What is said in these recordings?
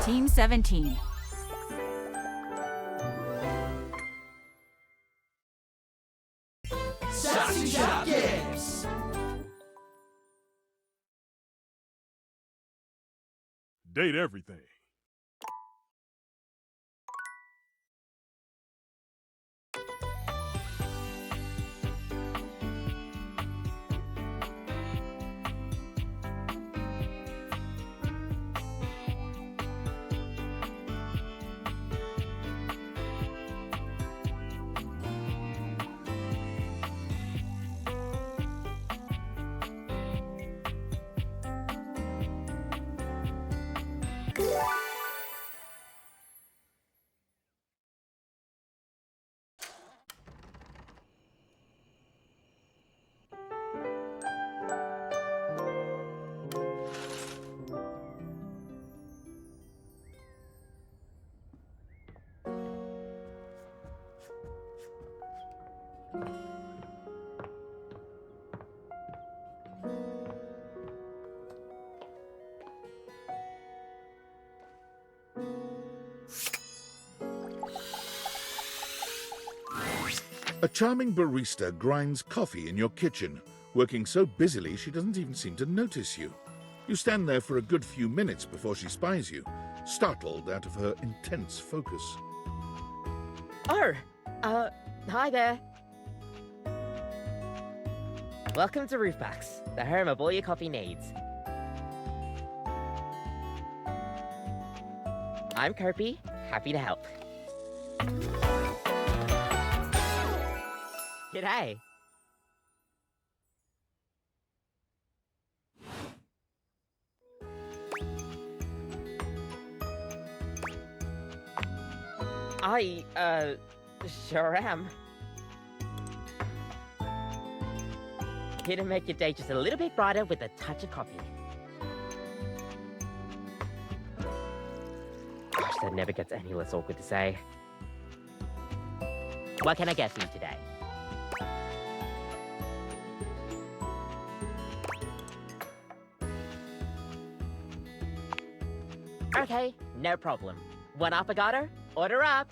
Team 17. Sassy Shop Games! Date everything. A charming barista grinds coffee in your kitchen, working so busily she doesn't even seem to notice you. You stand there for a good few minutes before she spies you, startled out of her intense focus. Oh, hi there. Welcome to Roofbacks, the home of all your coffee needs. I'm Kirby, happy to help. G'day. I, sure am. Here to make your day just a little bit brighter with a touch of coffee. Gosh, that never gets any less awkward to say. What can I get for you today? Okay, no problem. One affogato? Order up!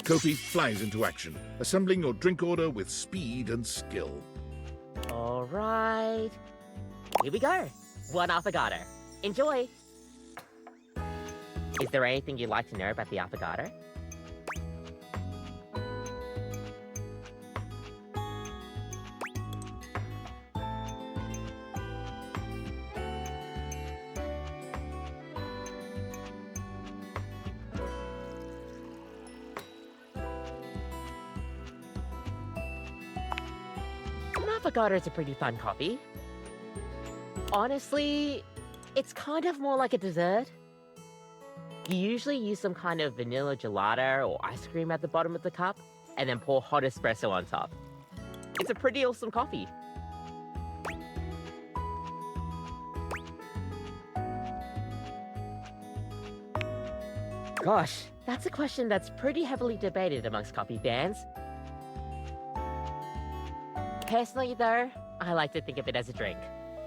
Kofi flies into action, assembling your drink order with speed and skill. All right. Here we go. One affogato. Enjoy! Is there anything you'd like to know about the affogato? Affogato is a pretty fun coffee. Honestly, it's kind of more like a dessert. You usually use some kind of vanilla gelato or ice cream at the bottom of the cup, and then pour hot espresso on top. It's a pretty awesome coffee. Gosh, that's a question that's pretty heavily debated amongst coffee fans. Personally, though, I like to think of it as a drink.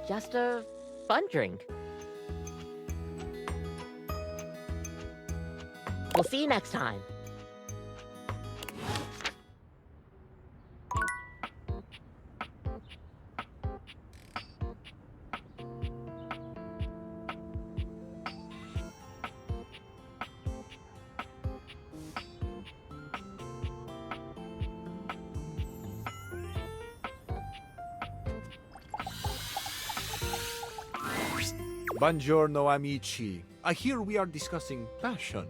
Just a fun drink. We'll see you next time. Buongiorno, amici. I hear we are discussing passion.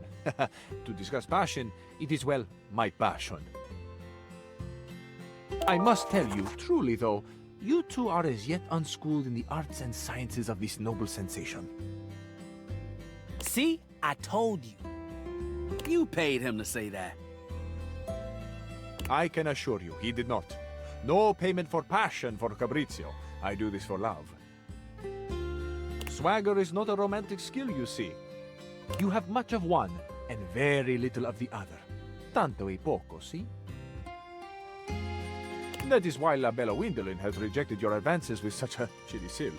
To discuss passion, it is, well, my passion. I must tell you, truly though, you two are as yet unschooled in the arts and sciences of this noble sensation. See? I told you. You paid him to say that. I can assure you, he did not. No payment for passion for Fabrizio. I do this for love. Swagger is not a romantic skill, you see. You have much of one and very little of the other. Tanto e poco, see? That is why La Bella Windolin has rejected your advances with such a chilly sill.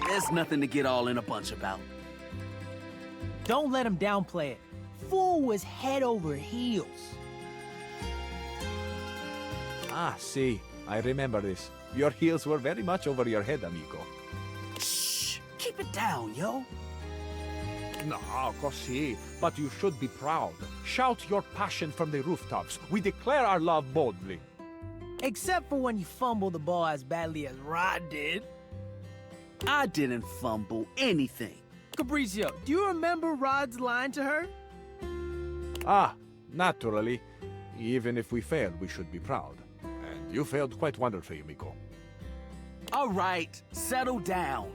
There's nothing to get all in a bunch about. Don't let him downplay it. Fool was head over heels. Ah, see, I remember this. Your heels were very much over your head, amigo. Shh! Keep it down, yo. No, così, but you should be proud. Shout your passion from the rooftops. We declare our love boldly. Except for when you fumble the ball as badly as Rod did. I didn't fumble anything. Capriccio, do you remember Rod's line to her? Ah, naturally. Even if we failed, we should be proud. And you failed quite wonderfully, amigo. All right, settle down.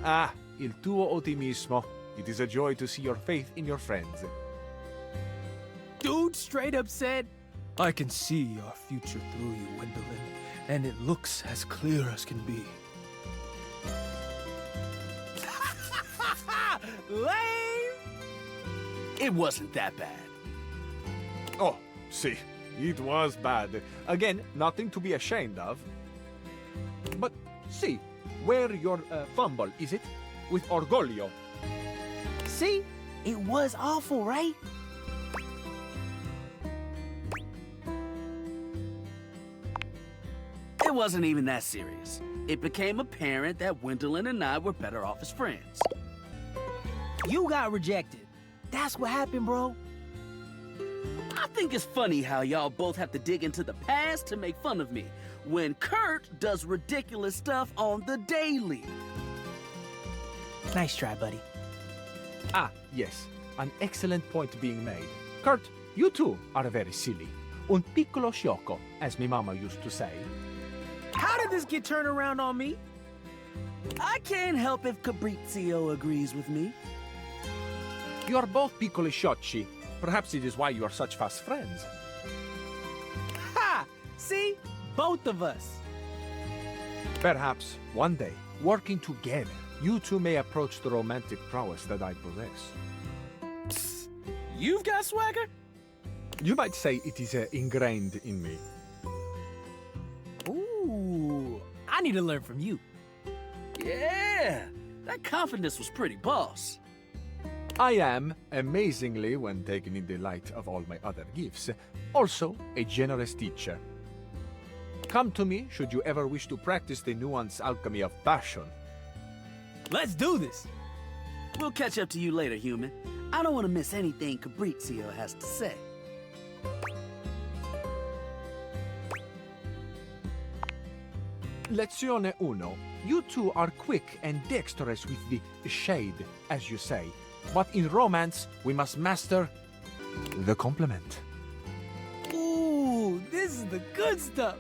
Ah, il tuo ottimismo. It is a joy to see your faith in your friends. Dude straight up said, I can see our future through you, Gwendolyn, and it looks as clear as can be. Lame! It wasn't that bad. Oh, see, it was bad. Again, nothing to be ashamed of. But see, where your fumble, is it? With orgoglio. See? It was awful, right? It wasn't even that serious. It became apparent that Gwendolyn and I were better off as friends. You got rejected. That's what happened, bro. I think it's funny how y'all both have to dig into the past to make fun of me, when Kurt does ridiculous stuff on the daily. Nice try, buddy. Ah, yes, an excellent point being made. Kurt, you too are very silly. Un piccolo sciocco, as my mama used to say. How did this get turned around on me? I can't help if Fabrizio agrees with me. You are both piccoli sciocchi. Perhaps it is why you are such fast friends. Ha! See? Both of us. Perhaps, one day, working together, you two may approach the romantic prowess that I possess. Psst, you've got swagger? You might say it is ingrained in me. Ooh, I need to learn from you. Yeah, that confidence was pretty boss. I am, amazingly, when taken in the light of all my other gifts, also a generous teacher. Come to me should you ever wish to practice the nuanced alchemy of passion. Let's do this. We'll catch up to you later, human. I don't want to miss anything Fabrizio has to say. Lezione 1. You two are quick and dexterous with the shade, as you say. But in romance, we must master the compliment. Ooh, this is the good stuff.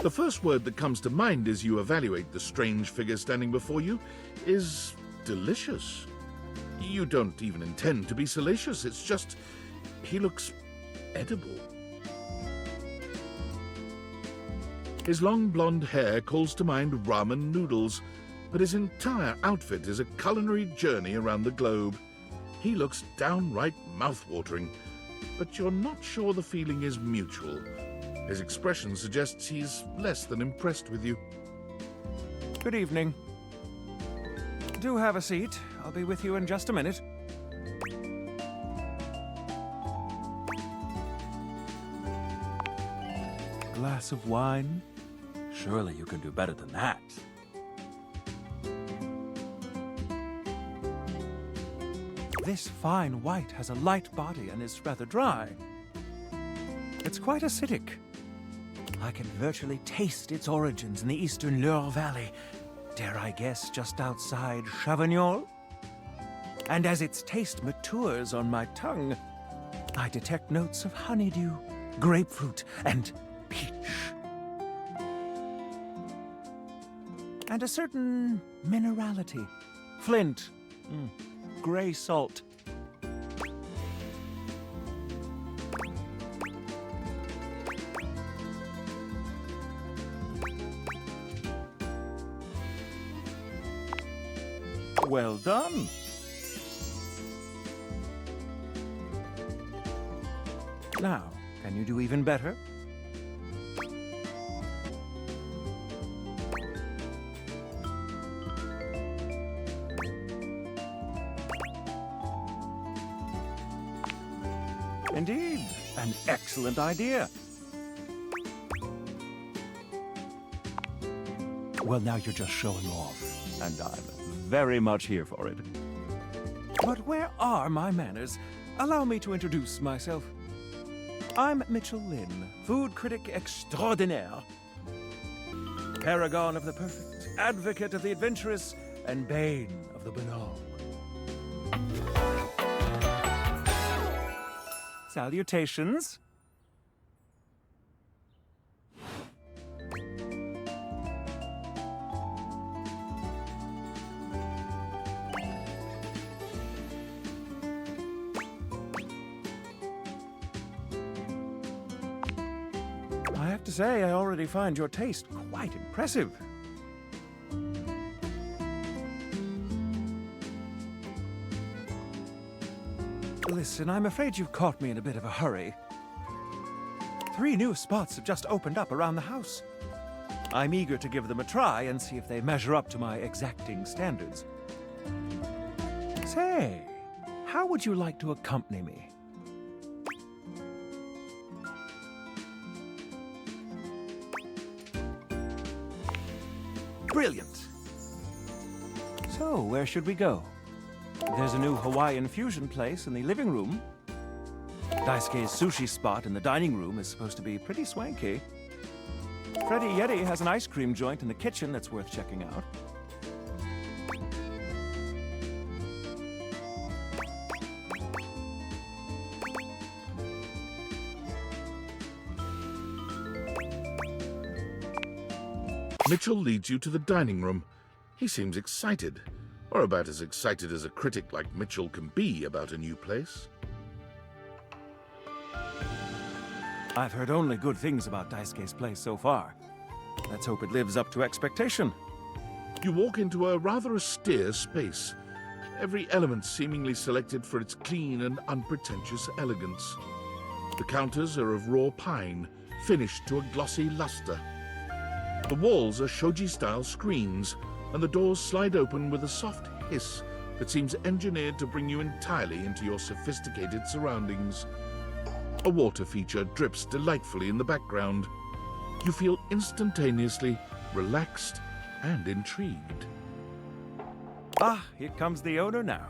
The first word that comes to mind as you evaluate the strange figure standing before you is delicious. You don't even intend to be salacious, it's just he looks edible. His long blonde hair calls to mind ramen noodles, but his entire outfit is a culinary journey around the globe. He looks downright mouth-watering, but you're not sure the feeling is mutual. His expression suggests he's less than impressed with you. Good evening. Do have a seat. I'll be with you in just a minute. Glass of wine? Surely you can do better than that. This fine white has a light body and is rather dry. It's quite acidic. I can virtually taste its origins in the eastern Loire Valley, dare I guess just outside Chavignol? And as its taste matures on my tongue, I detect notes of honeydew, grapefruit, and peach. And a certain minerality. Flint, gray salt. Well done. Now, can you do even better? Indeed, an excellent idea. Well, now you're just showing off, and I'm very much here for it. But where are my manners? Allow me to introduce myself. I'm Mitchell Lynn, food critic extraordinaire. Paragon of the perfect, advocate of the adventurous, and bane of the banal. Salutations. I have to say, I already find your taste quite impressive. Listen, I'm afraid you've caught me in a bit of a hurry. 3 new spots have just opened up around the house. I'm eager to give them a try and see if they measure up to my exacting standards. Say, how would you like to accompany me? Brilliant. So, where should we go? There's a new Hawaiian fusion place in the living room. Daisuke's sushi spot in the dining room is supposed to be pretty swanky. Freddy Yeti has an ice cream joint in the kitchen that's worth checking out. Mitchell leads you to the dining room. He seems excited, or about as excited as a critic like Mitchell can be about a new place. I've heard only good things about Daisuke's place so far. Let's hope it lives up to expectation. You walk into a rather austere space, every element seemingly selected for its clean and unpretentious elegance. The counters are of raw pine, finished to a glossy luster. The walls are shoji-style screens, and the doors slide open with a soft hiss that seems engineered to bring you entirely into your sophisticated surroundings. A water feature drips delightfully in the background. You feel instantaneously relaxed and intrigued. Ah, here comes the owner now.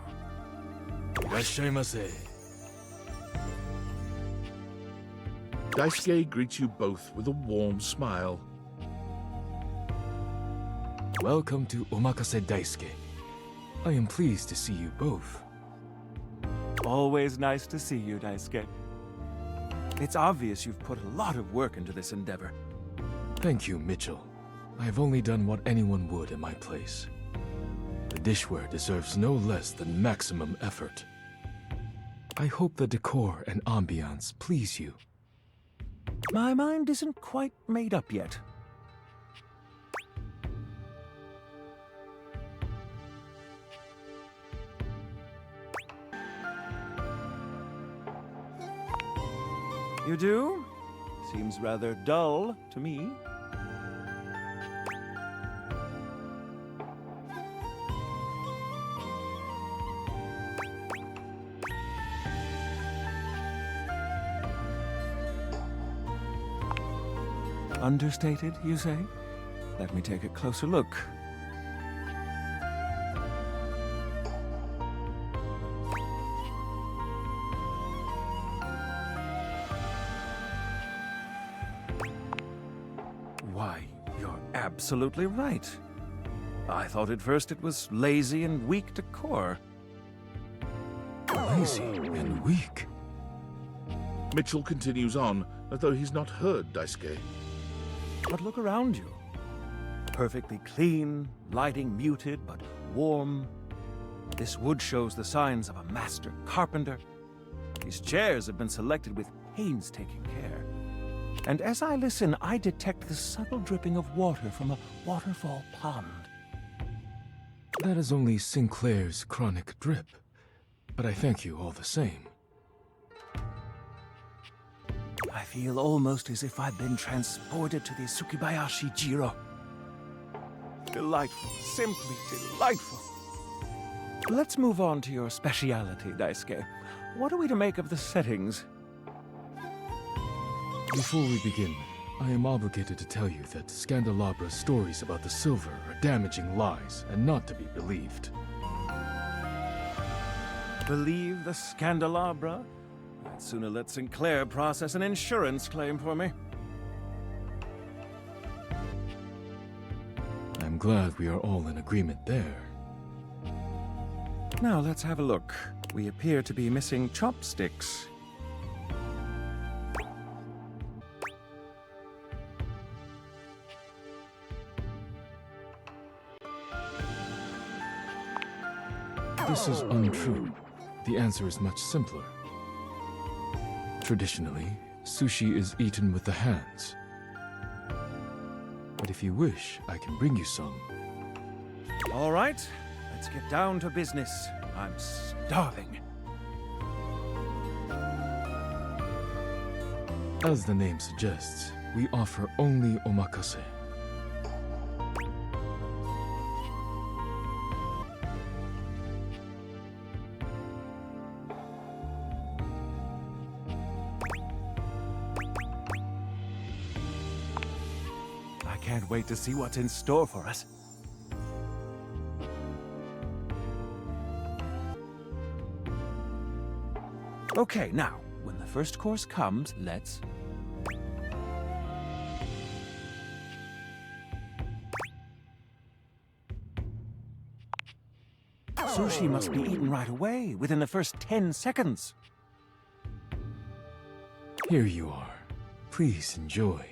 Daisuke greets you both with a warm smile. Welcome to Omakase Daisuke. I am pleased to see you both. Always nice to see you, Daisuke. It's obvious you've put a lot of work into this endeavor. Thank you, Mitchell. I have only done what anyone would in my place. The dishware deserves no less than maximum effort. I hope the decor and ambiance please you. My mind isn't quite made up yet. You do? Seems rather dull to me. Understated, you say? Let me take a closer look. Why, you're absolutely right. I thought at first it was lazy and weak decor. Lazy and weak. Mitchell continues on as though he's not heard Daisuke. But look around you. Perfectly clean, lighting muted but warm. This wood shows the signs of a master carpenter. These chairs have been selected with painstaking care. And as I listen, I detect the subtle dripping of water from a waterfall pond. That is only Sinclair's chronic drip. But I thank you all the same. I feel almost as if I've been transported to the Tsukibayashi Jiro. Delightful, simply delightful. Let's move on to your speciality, Daisuke. What are we to make of the settings? Before we begin, I am obligated to tell you that Scandalabra's stories about the silver are damaging lies and not to be believed. Believe the Scandalabra? I'd sooner let Sinclair process an insurance claim for me. I'm glad we are all in agreement there. Now let's have a look. We appear to be missing chopsticks. This is untrue. The answer is much simpler. Traditionally, sushi is eaten with the hands. But if you wish, I can bring you some. All right, let's get down to business. I'm starving. As the name suggests, we offer only omakase. I can't wait to see what's in store for us. Okay, now, when the first course comes, let's... Sushi must be eaten right away, within the first 10 seconds. Here you are. Please enjoy.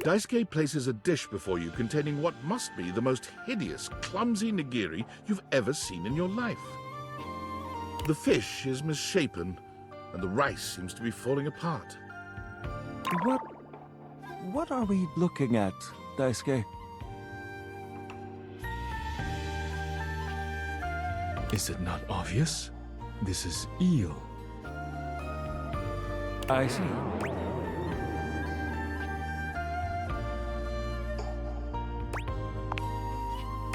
Daisuke places a dish before you containing what must be the most hideous, clumsy nigiri you've ever seen in your life. The fish is misshapen, and the rice seems to be falling apart. What are we looking at, Daisuke? Is it not obvious? This is eel. I see.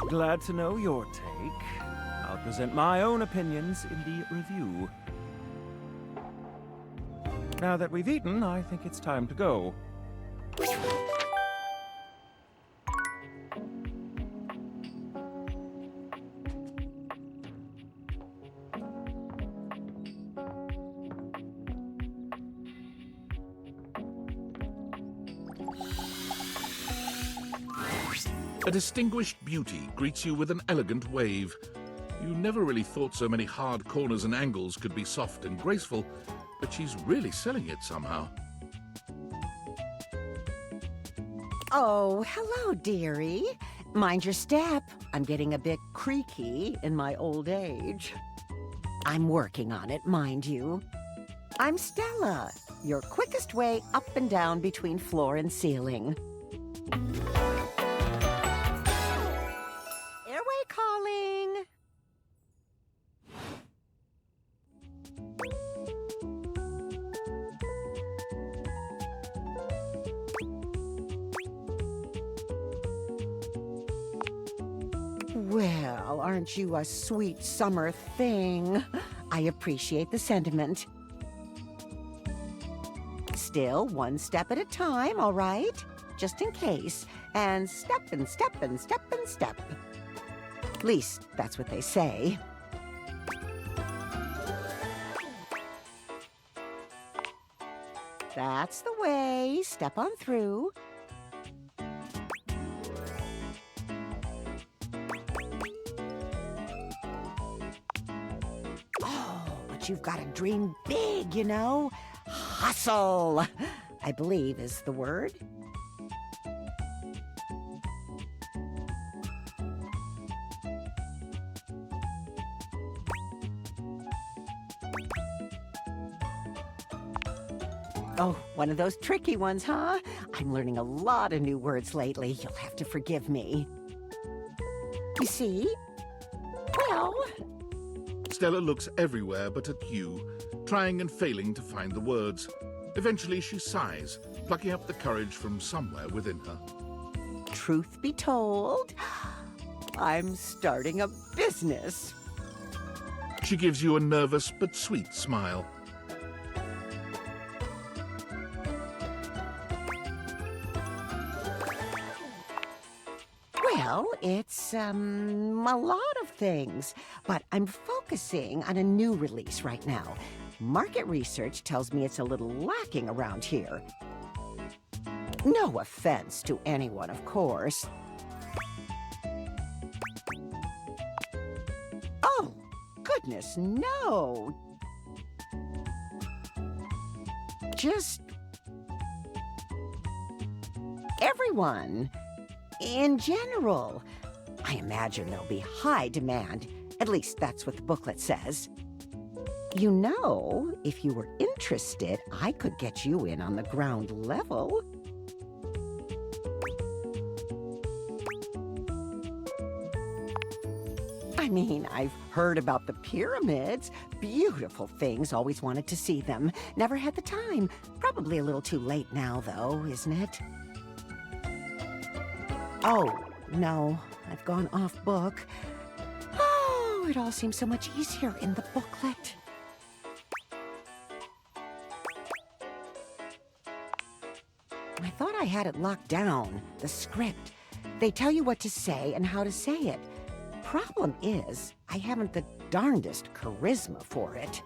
Glad to know your take. I'll present my own opinions in the review. Now that we've eaten, I think it's time to go. A distinguished beauty greets you with an elegant wave. You never really thought so many hard corners and angles could be soft and graceful, but she's really selling it somehow. Oh, hello, dearie. Mind your step. I'm getting a bit creaky in my old age. I'm working on it, mind you. I'm Stella, your quickest way up and down between floor and ceiling. Airway calling. Well, aren't you a sweet summer thing? I appreciate the sentiment. Still, one step at a time, all right? Just in case. And step and step and step and step. At least, that's what they say. That's the way. Step on through. but you've got to dream big, you know? Hustle, I believe is the word. Oh, one of those tricky ones, huh? I'm learning a lot of new words lately. You'll have to forgive me. You see? Well... Stella looks everywhere but at you, trying and failing to find the words. Eventually she sighs, plucking up the courage from somewhere within her. Truth be told, I'm starting a business. She gives you a nervous but sweet smile. Well, it's, a lot of things, but I'm focusing on a new release right now. Market research tells me it's a little lacking around here. No offense to anyone, of course. Oh, goodness, no. Just... everyone. In general. I imagine there'll be high demand. At least that's what the booklet says. You know, if you were interested, I could get you in on the ground level. I mean, I've heard about the pyramids. Beautiful things, always wanted to see them. Never had the time. Probably a little too late now, though, isn't it? Oh, no, I've gone off book. Oh, it all seems so much easier in the booklet. I thought I had it locked down, the script. They tell you what to say and how to say it. Problem is, I haven't the darndest charisma for it.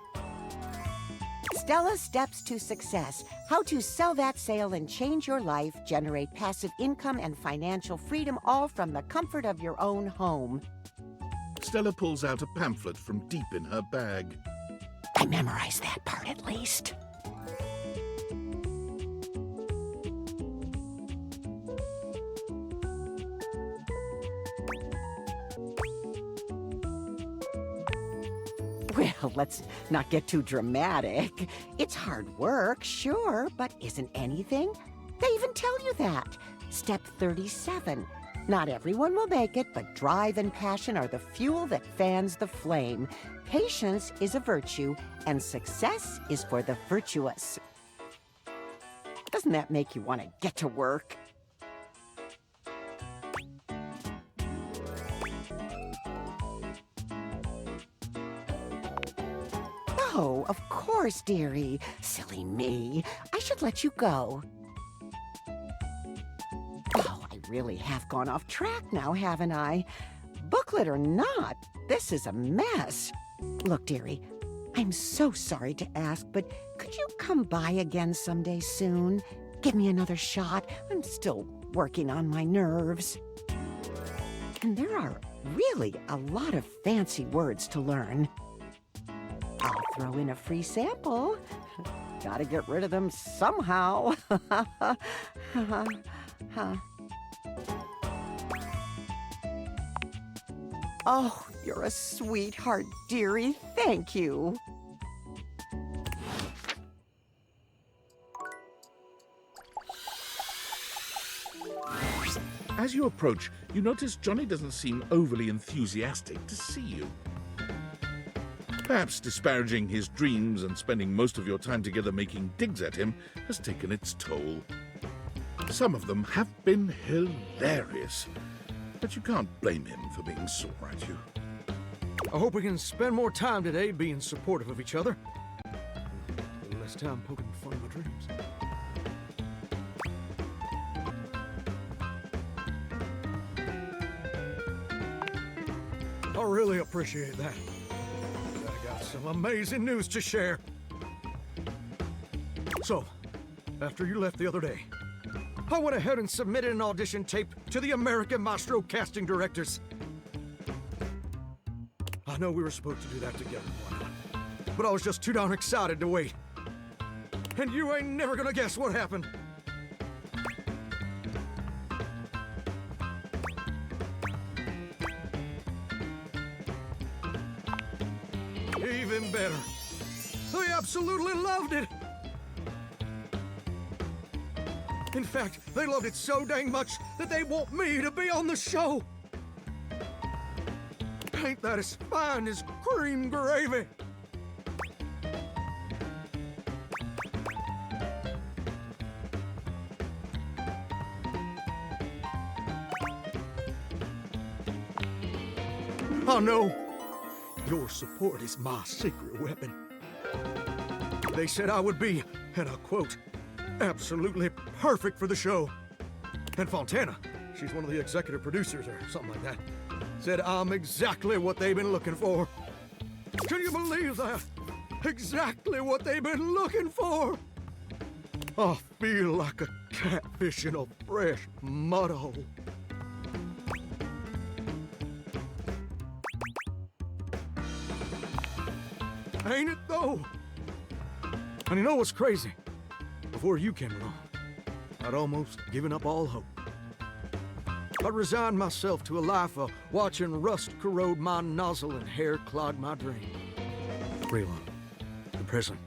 Stella's Steps to Success. How to sell that sale and change your life, generate passive income and financial freedom, all from the comfort of your own home. Stella pulls out a pamphlet from deep in her bag. I memorized that part at least. Well, let's not get too dramatic. It's hard work, sure, but isn't anything? They even tell you that. Step 37. Not everyone will make it, but drive and passion are the fuel that fans the flame. Patience is a virtue, and success is for the virtuous. Doesn't that make you want to get to work? Oh, of course, dearie. Silly me. I should let you go. Oh, I really have gone off track now, haven't I? Booklet or not, this is a mess. Look, dearie, I'm so sorry to ask, but could you come by again someday soon? Give me another shot. I'm still working on my nerves. And there are really a lot of fancy words to learn. I'll throw in a free sample. Gotta get rid of them somehow. Oh, you're a sweetheart, dearie. Thank you. As you approach, you notice Johnny doesn't seem overly enthusiastic to see you. Perhaps disparaging his dreams and spending most of your time together making digs at him has taken its toll. Some of them have been hilarious, but you can't blame him for being sore at you. I hope we can spend more time today being supportive of each other. Less time poking fun at my dreams. I really appreciate that. I got some amazing news to share. So, after you left the other day, I went ahead and submitted an audition tape to the American Maestro casting directors. I know we were supposed to do that together, but I was just too darn excited to wait. And you ain't never gonna guess what happened. Even better. They absolutely loved it. In fact, they loved it so dang much that they want me to be on the show. Ain't that as fine as cream gravy? I know. Your support is my secret weapon. They said I would be, and I quote, absolutely perfect for the show. And Fontana, she's one of the executive producers or something like that, said I'm exactly what they've been looking for. Can you believe that? Exactly what they've been looking for. I feel like a catfish in a fresh mud hole. Ain't it though? And you know what's crazy? Before you came along, I'd almost given up all hope. I'd resigned myself to a life of watching rust corrode my nozzle and hair clog my dream. Real, depressing,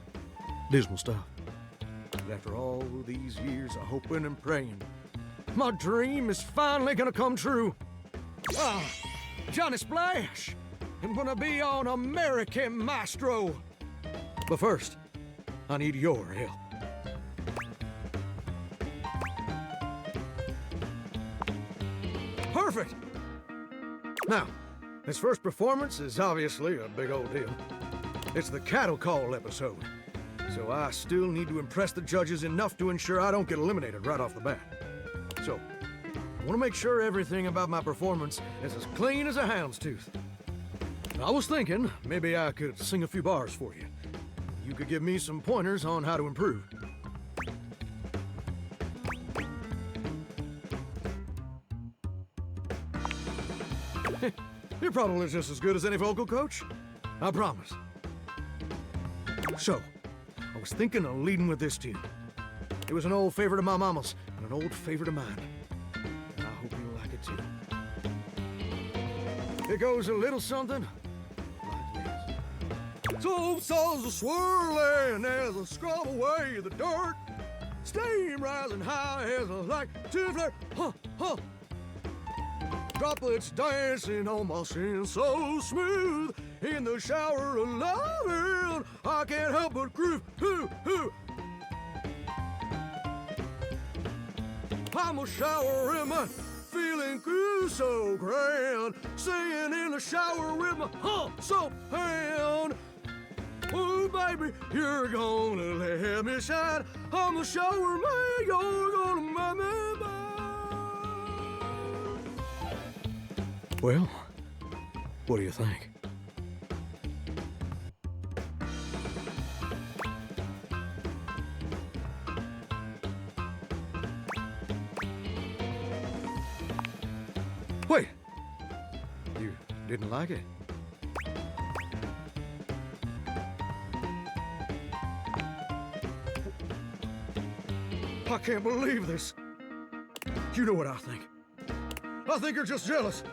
dismal stuff. But after all these years of hoping and praying, my dream is finally gonna come true. Ah, Johnny Splash! I'm gonna be on American Maestro. But first, I need your help. Perfect! Now, this first performance is obviously a big old deal. It's the cattle call episode, so I still need to impress the judges enough to ensure I don't get eliminated right off the bat. So, I want to make sure everything about my performance is as clean as a hound's tooth. I was thinking maybe I could sing a few bars for you. You could give me some pointers on how to improve. You're probably just as good as any vocal coach. I promise. So, I was thinking of leading with this tune. It was an old favorite of my mama's and an old favorite of mine. And I hope you'll like it too. It goes a little something like this. So saws a swirling as I scrub away the dirt. Steam rising high as I like to flirt. Huh, huh. Droplets dancing on my skin so smooth. In the shower of loving, I can't help but groove. Hoo, hoo. I'm a shower in my feeling good so grand. Singing in the shower with my soap hand. Oh, baby, you're gonna let me shine. I'm a shower man, you're gonna make me mine. Well, what do you think? Wait, you didn't like it? I can't believe this. You know what I think. I think you're just jealous.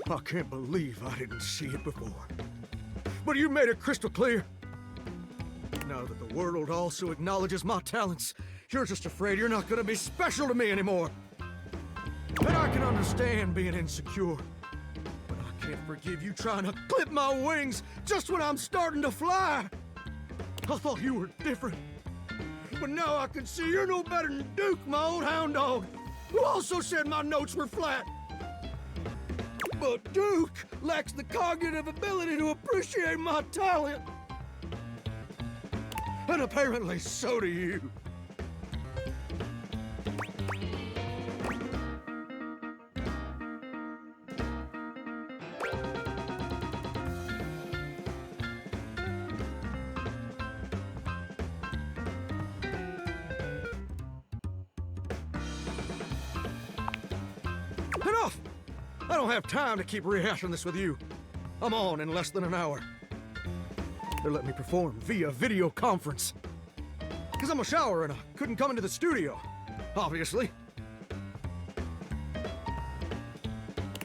I can't believe I didn't see it before. But you made it crystal clear. Now that the world also acknowledges my talents, you're just afraid you're not gonna be special to me anymore. And I can understand being insecure. But I can't forgive you trying to clip my wings just when I'm starting to fly. I thought you were different. But now I can see you're no better than Duke, my old hound dog, who also said my notes were flat. But Duke lacks the cognitive ability to appreciate my talent. And apparently so do you. I don't have time to keep rehashing this with you. I'm on in less than an hour. They're letting me perform via video conference. Because I'm a shower and I couldn't come into the studio, obviously.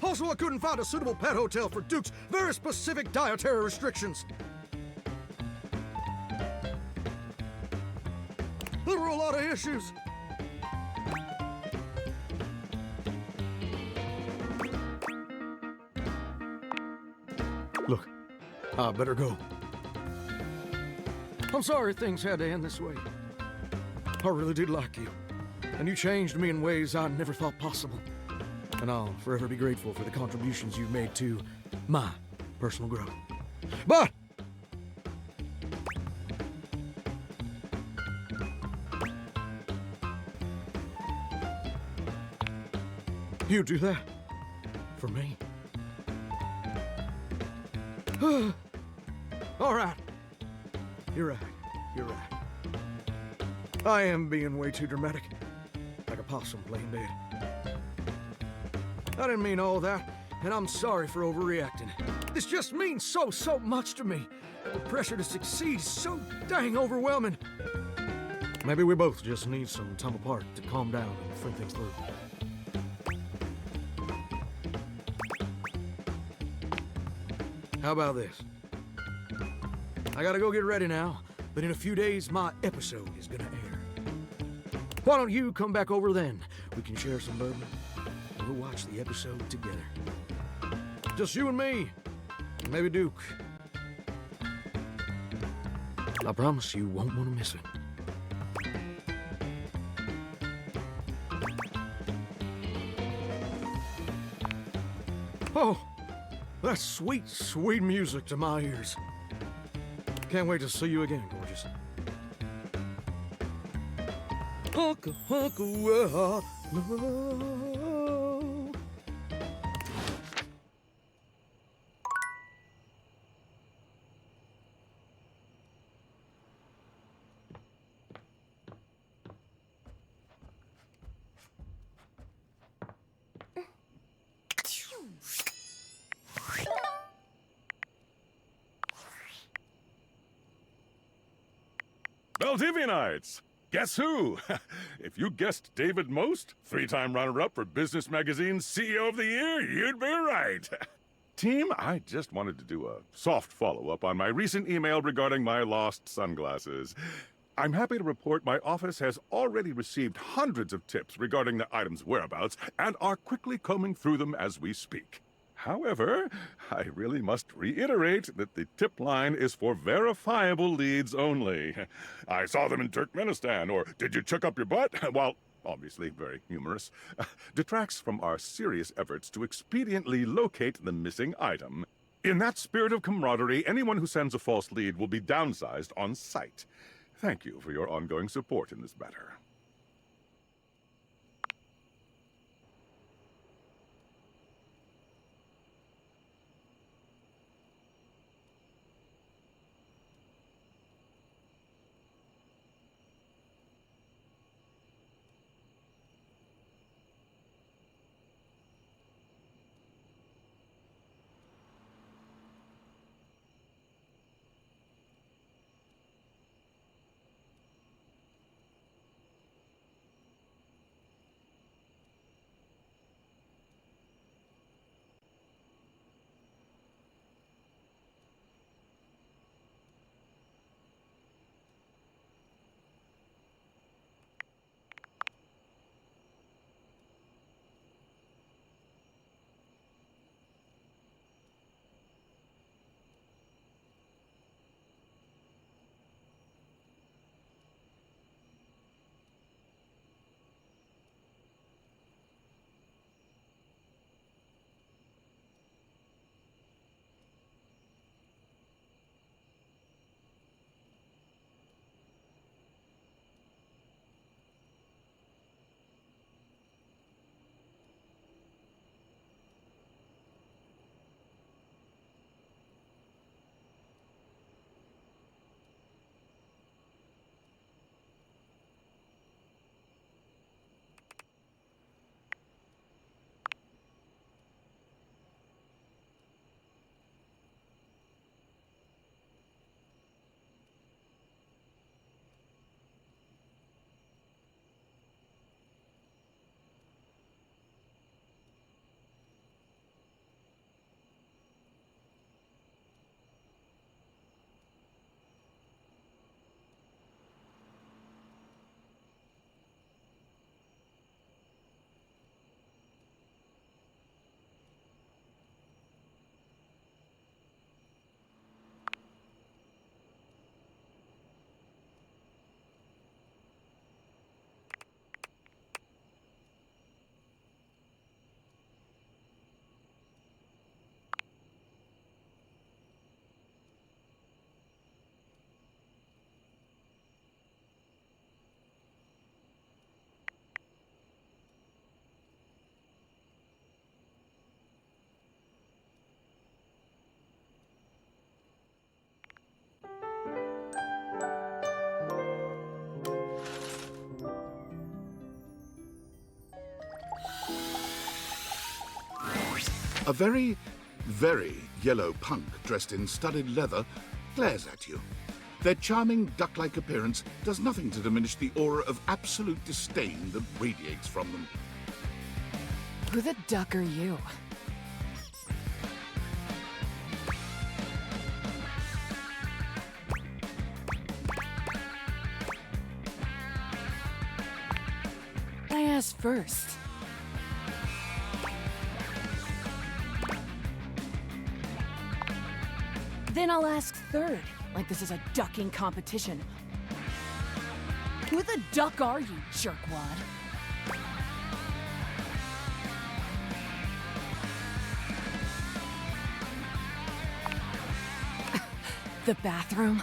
Also, I couldn't find a suitable pet hotel for Duke's very specific dietary restrictions. There were a lot of issues. Look, I better go. I'm sorry things had to end this way. I really did like you, and you changed me in ways I never thought possible. And I'll forever be grateful for the contributions you've made to my personal growth. But you do that for me. All right. You're right. You're right. I am being way too dramatic. Like a possum playing dead. I didn't mean all that, and I'm sorry for overreacting. This just means so much to me. The pressure to succeed is so dang overwhelming. Maybe we both just need some time apart to calm down and think things through. How about this? I gotta go get ready now, but in a few days my episode is gonna air. Why don't you come back over then? We can share some bourbon, and we'll watch the episode together. Just you and me, and maybe Duke. I promise you won't want to miss it. Oh, that's sweet, sweet music to my ears. Can't wait to see you again, gorgeous. Hunka, hunka, no. Valdivianites! Guess who? If you guessed David Most, three-time runner-up for Business Magazine's CEO of the Year, you'd be right. Team, I just wanted to do a soft follow-up on my recent email regarding my lost sunglasses. I'm happy to report my office has already received hundreds of tips regarding the item's whereabouts and are quickly combing through them as we speak. However, I really must reiterate that the tip line is for verifiable leads only. I saw them in Turkmenistan, or did you chuck up your butt? While obviously very humorous, detracts from our serious efforts to expediently locate the missing item. In that spirit of camaraderie, anyone who sends a false lead will be downsized on sight. Thank you for your ongoing support in this matter. A very, very yellow punk dressed in studded leather glares at you. Their charming duck-like appearance does nothing to diminish the aura of absolute disdain that radiates from them. Who the duck are you? I asked first. Then I'll ask third, like this is a ducking competition. Who the duck are you, jerkwad? The bathroom?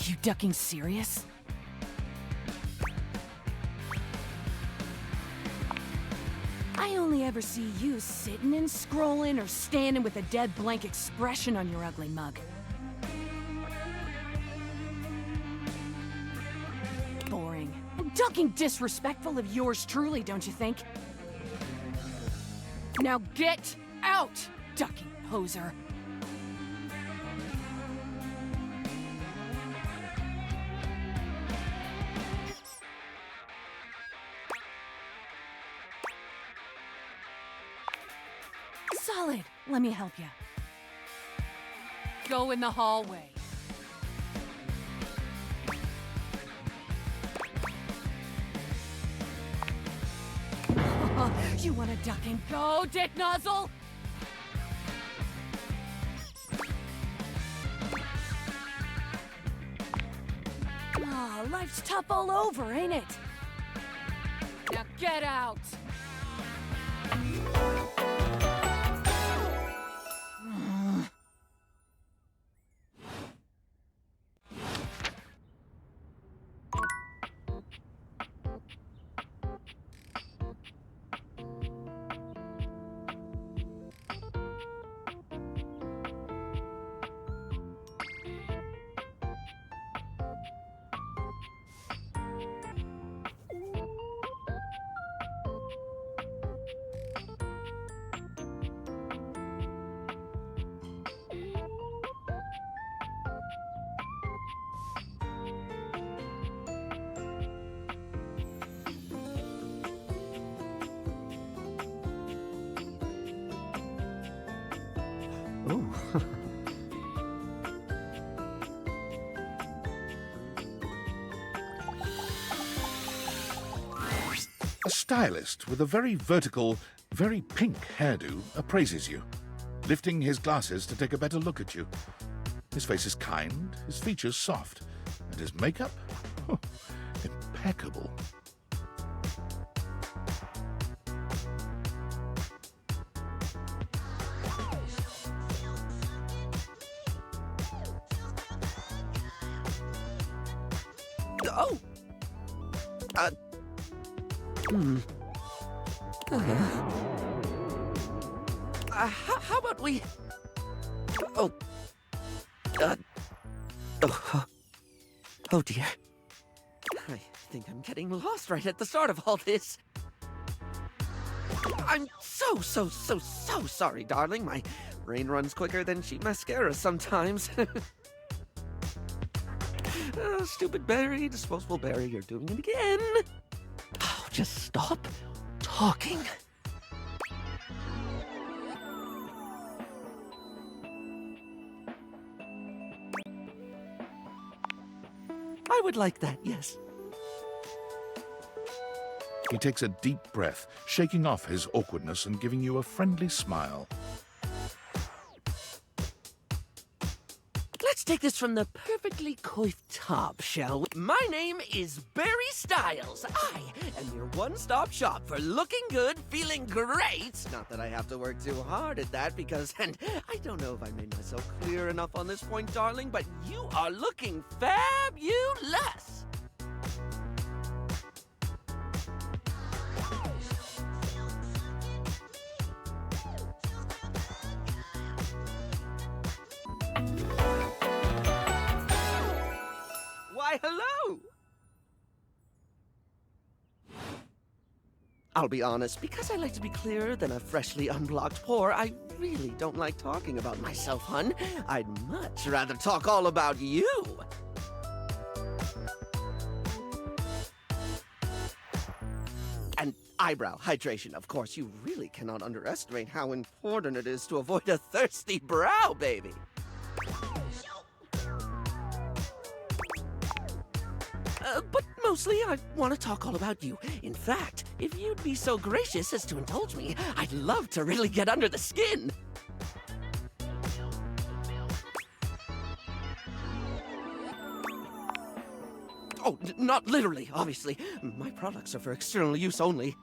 You ducking serious? I only ever see you sitting and scrolling or standing with a dead blank expression on your ugly mug. Boring. Ducking disrespectful of yours truly, don't you think? Now get out, ducking poser. Solid. Let me help you. Go in the hallway. You want to duck and go, dick nozzle? Aw, life's tough all over, ain't it? Now get out! A stylist with a very vertical, very pink hairdo appraises you, lifting his glasses to take a better look at you. His face is kind, his features soft, and his makeup? Impeccable. Oh! How about we... Oh. Oh dear. I think I'm getting lost right at the start of all this. I'm so sorry, darling. My brain runs quicker than cheap mascara sometimes. Stupid Barry, disposable Barry, you're doing it again. Oh, just stop talking. I would like that, yes. He takes a deep breath, shaking off his awkwardness and giving you a friendly smile. Let's take this from the perfectly coiffed top, shall we? My name is Barry Styles. I am your one-stop shop for looking good, feeling great. Not that I have to work too hard at that because, and I don't know if I made myself clear enough on this point, darling, but you are looking fabulous. I'll be honest, because I like to be clearer than a freshly unblocked pore, I really don't like talking about myself, hun. I'd much rather talk all about you. And eyebrow hydration, of course. You really cannot underestimate how important it is to avoid a thirsty brow, baby. But mostly, I want to talk all about you. In fact, if you'd be so gracious as to indulge me, I'd love to really get under the skin. Oh, not literally, obviously. My products are for external use only.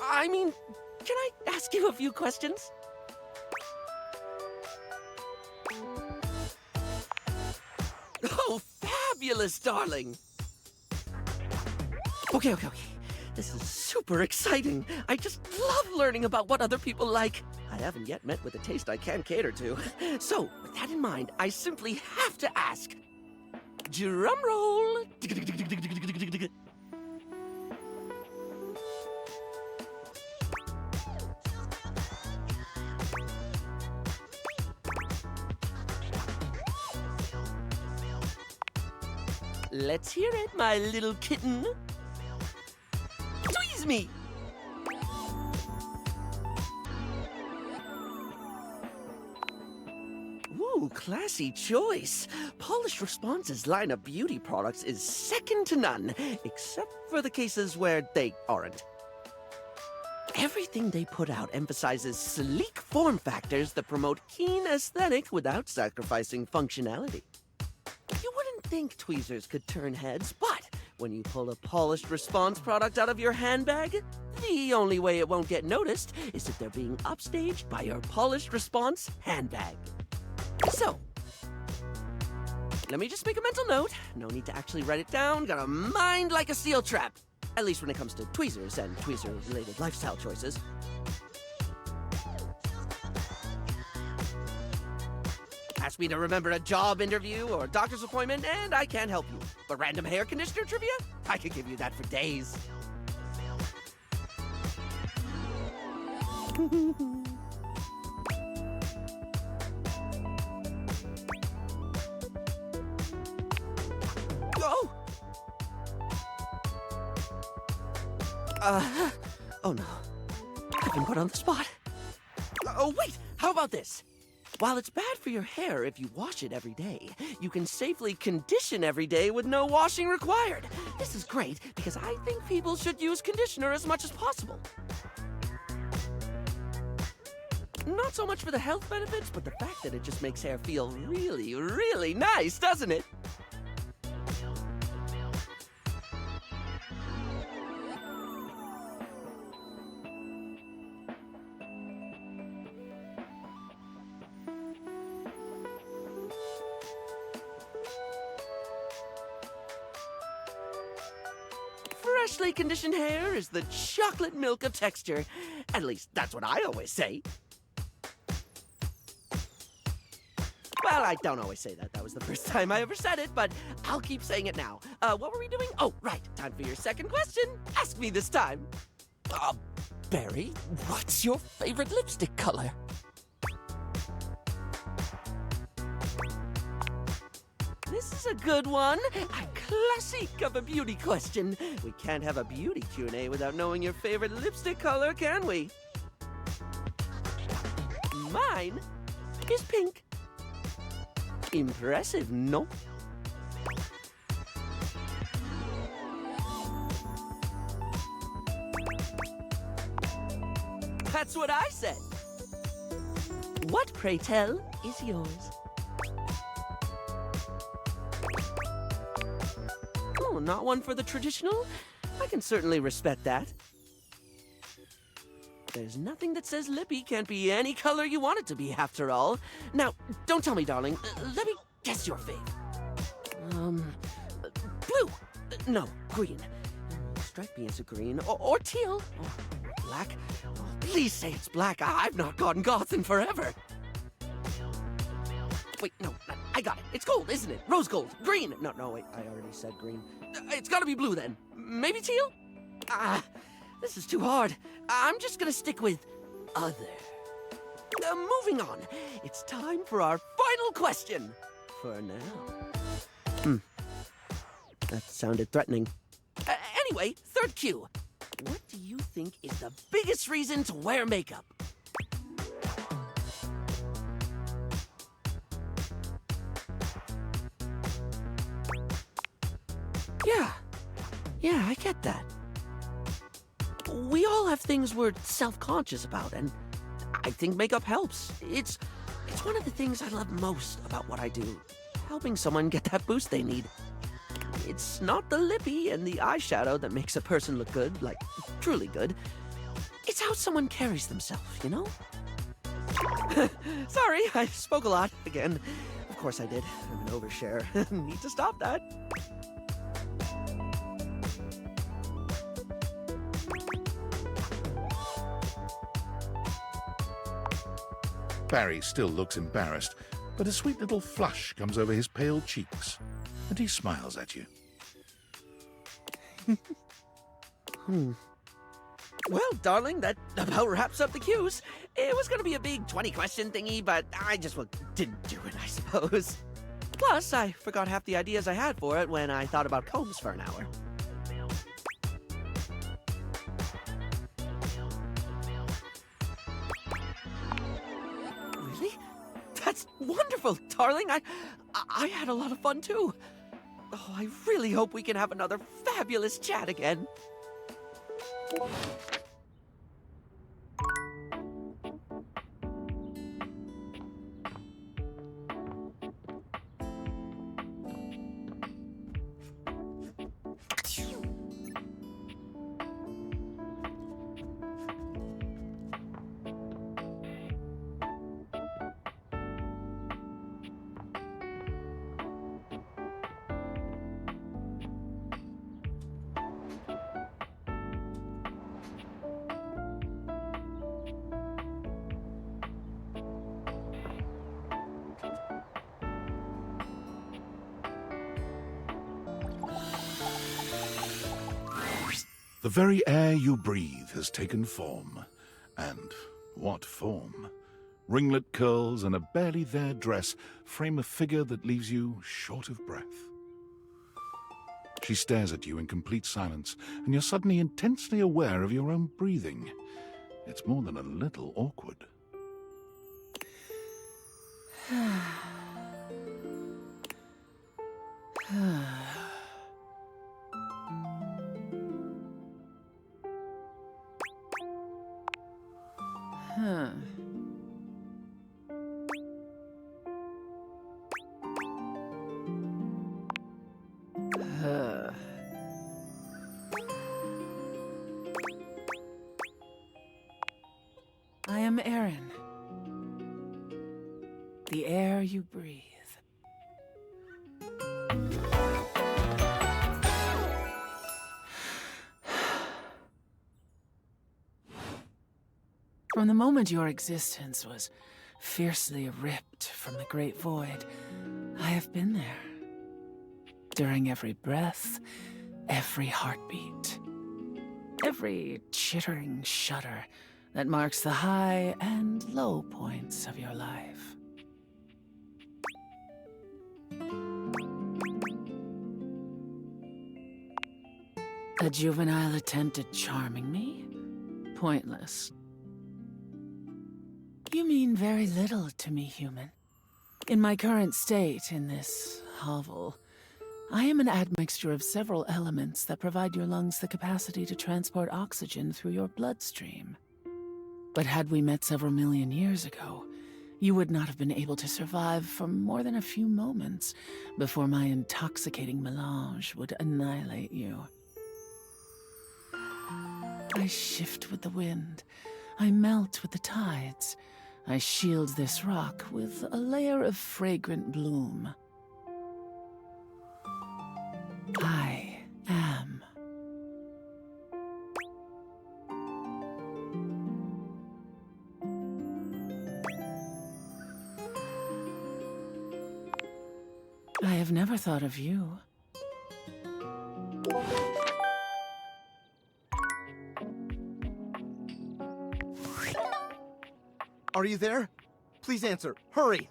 I mean, can I ask you a few questions? Oh, fabulous, darling! Okay. This is super exciting. I just love learning about what other people like. I haven't yet met with a taste I can cater to. So, with that in mind, I simply have to ask. Drum roll! Let's hear it, my little kitten. Tweeze me! Ooh, classy choice. Polished Response's line of beauty products is second to none, except for the cases where they aren't. Everything they put out emphasizes sleek form factors that promote keen aesthetic without sacrificing functionality. You wouldn't think tweezers could turn heads, but when you pull a Polished Response product out of your handbag, the only way it won't get noticed is if they're being upstaged by your Polished Response handbag. So, let me just make a mental note. No need to actually write it down. Got a mind like a steel trap. At least when it comes to tweezers and tweezer-related lifestyle choices. Ask me to remember a job interview or doctor's appointment, and I can't help you. But random hair conditioner trivia? I could give you that for days. Oh! Oh no. I've been put on the spot. Oh, wait! How about this? While it's bad for your hair if you wash it every day, you can safely condition every day with no washing required. This is great because I think people should use conditioner as much as possible. Not so much for the health benefits, but the fact that it just makes hair feel really, really nice, doesn't it? Freshly conditioned hair is the chocolate milk of texture. At least, that's what I always say. Well, I don't always say that. That was the first time I ever said it, but I'll keep saying it now. What were we doing? Oh, right. Time for your second question. Ask me this time. Barry, what's your favorite lipstick color? This is a good one. A classic of a beauty question. We can't have a beauty Q&A without knowing your favorite lipstick color, can we? Mine is pink. Impressive, no? That's what I said. What, pray tell, is yours? Oh, not one for the traditional? I can certainly respect that. There's nothing that says lippy can't be any color you want it to be, after all. Now, don't tell me, darling. Let me guess your fave. Blue. No, green. Strike me as a green. Or teal. Oh, black. Oh, please say it's black. I've not gone goth in forever. Wait, no, I got it. It's gold, isn't it? Rose gold. Green. No, wait, I already said green. It's gotta be blue, then. Maybe teal? This is too hard. I'm just gonna stick with other. Moving on. It's time for our final question. For now. That sounded threatening. Anyway, third cue. What do you think is the biggest reason to wear makeup? Yeah, I get that. We all have things we're self-conscious about, and I think makeup helps. It's one of the things I love most about what I do, helping someone get that boost they need. It's not the lippy and the eyeshadow that makes a person look good, like truly good. It's how someone carries themselves, you know? Sorry, I spoke a lot again. Of course I did. I'm an overshare. Need to stop that. Barry still looks embarrassed, but a sweet little flush comes over his pale cheeks, and he smiles at you. Well, darling, that about wraps up the cues. It was gonna be a big 20-question thingy, but I just didn't do it, I suppose. Plus, I forgot half the ideas I had for it when I thought about combs for an hour. Really? That's wonderful, darling. I had a lot of fun, too. Oh, I really hope we can have another fabulous chat again. The very air you breathe has taken form. And what form? Ringlet curls and a barely there dress frame a figure that leaves you short of breath. She stares at you in complete silence, and you're suddenly intensely aware of your own breathing. It's more than a little awkward. I am Aaron. The air you breathe. From the moment your existence was fiercely ripped from the great void, I have been there. During every breath, every heartbeat, every chittering shudder that marks the high and low points of your life. A juvenile attempt at charming me? Pointless. You mean very little to me, human. In my current state in this hovel, I am an admixture of several elements that provide your lungs the capacity to transport oxygen through your bloodstream. But had we met several million years ago, you would not have been able to survive for more than a few moments before my intoxicating melange would annihilate you. I shift with the wind. I melt with the tides. I shield this rock with a layer of fragrant bloom. I am. I have never thought of you. Are you there? Please answer. Hurry!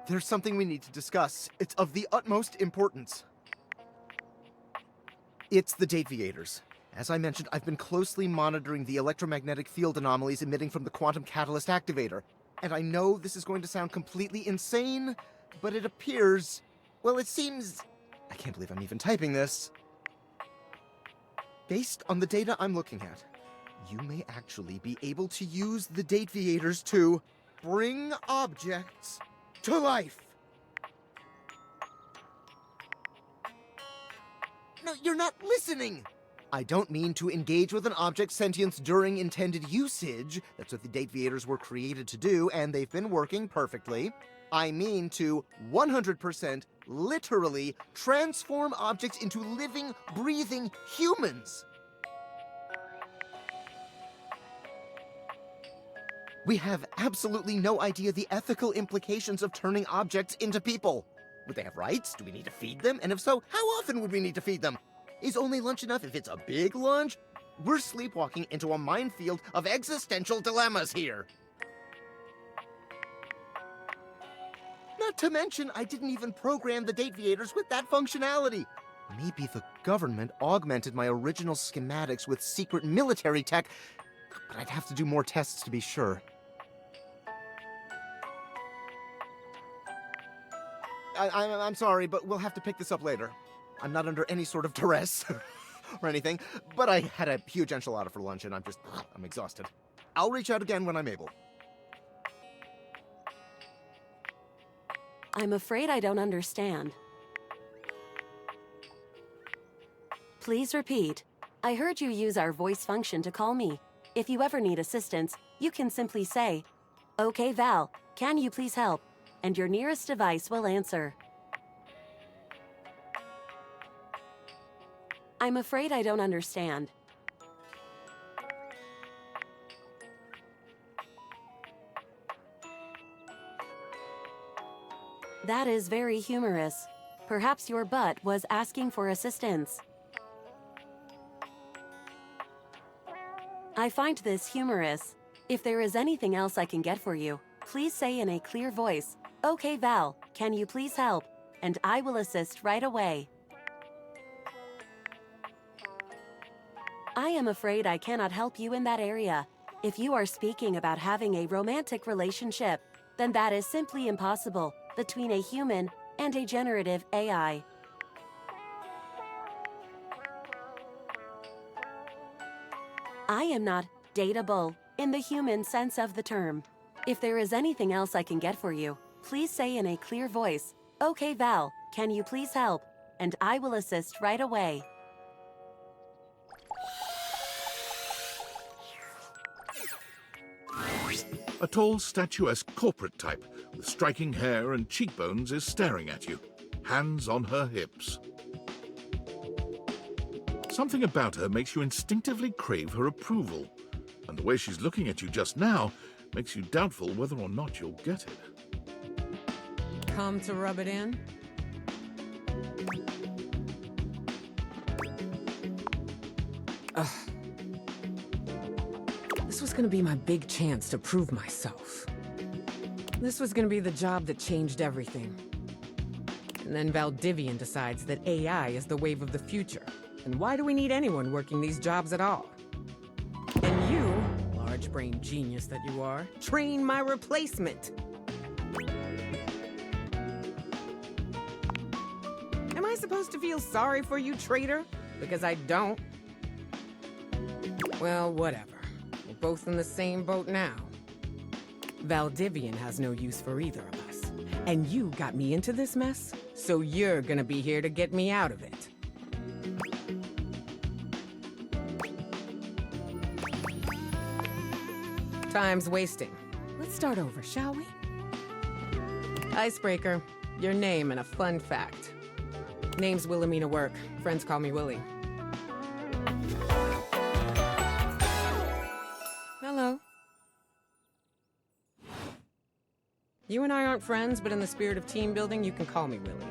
There's something we need to discuss. It's of the utmost importance. It's the Dateviators. As I mentioned, I've been closely monitoring the electromagnetic field anomalies emitting from the quantum catalyst activator. And I know this is going to sound completely insane, but it appears... Well, it seems... I can't believe I'm even typing this. Based on the data I'm looking at, you may actually be able to use the Dateviators to bring objects to life. No, you're not listening! I don't mean to engage with an object's sentience during intended usage. That's what the Dateviators were created to do, and they've been working perfectly. I mean to 100% literally transform objects into living, breathing humans. We have absolutely no idea the ethical implications of turning objects into people. Would they have rights? Do we need to feed them? And if so, how often would we need to feed them? Is only lunch enough if it's a big lunch? We're sleepwalking into a minefield of existential dilemmas here. Not to mention, I didn't even program the Dateviators with that functionality. Maybe the government augmented my original schematics with secret military tech, but I'd have to do more tests to be sure. I'm sorry, but we'll have to pick this up later. I'm not under any sort of duress or anything, but I had a huge enchilada for lunch and I'm exhausted. I'll reach out again when I'm able. I'm afraid I don't understand. Please repeat. I heard you use our voice function to call me. If you ever need assistance, you can simply say, "Okay, Val, can you please help?" And your nearest device will answer. I'm afraid I don't understand. That is very humorous. Perhaps your butt was asking for assistance. I find this humorous. If there is anything else I can get for you, please say in a clear voice, "Okay, Val, can you please help?" And I will assist right away. I am afraid I cannot help you in that area. If you are speaking about having a romantic relationship, then that is simply impossible between a human and a generative AI. I am not dateable in the human sense of the term. If there is anything else I can get for you, please say in a clear voice, "Okay, Val, can you please help?" And I will assist right away. A tall, statuesque corporate type with striking hair and cheekbones is staring at you, hands on her hips. Something about her makes you instinctively crave her approval, and the way she's looking at you just now makes you doubtful whether or not you'll get it. Come to rub it in? Ugh. This was gonna be my big chance to prove myself. This was gonna be the job that changed everything. And then Valdivian decides that AI is the wave of the future. And why do we need anyone working these jobs at all? And you, large-brained genius that you are, train my replacement. Am I supposed to feel sorry for you, traitor? Because I don't. Well, whatever. We're both in the same boat now. Valdivian has no use for either of us. And you got me into this mess, so you're gonna be here to get me out of it. Time's wasting. Let's start over, shall we? Icebreaker. Your name and a fun fact. Name's Wilhelmina Work. Friends call me Willie. Hello. You and I aren't friends, but in the spirit of team building, you can call me Willie.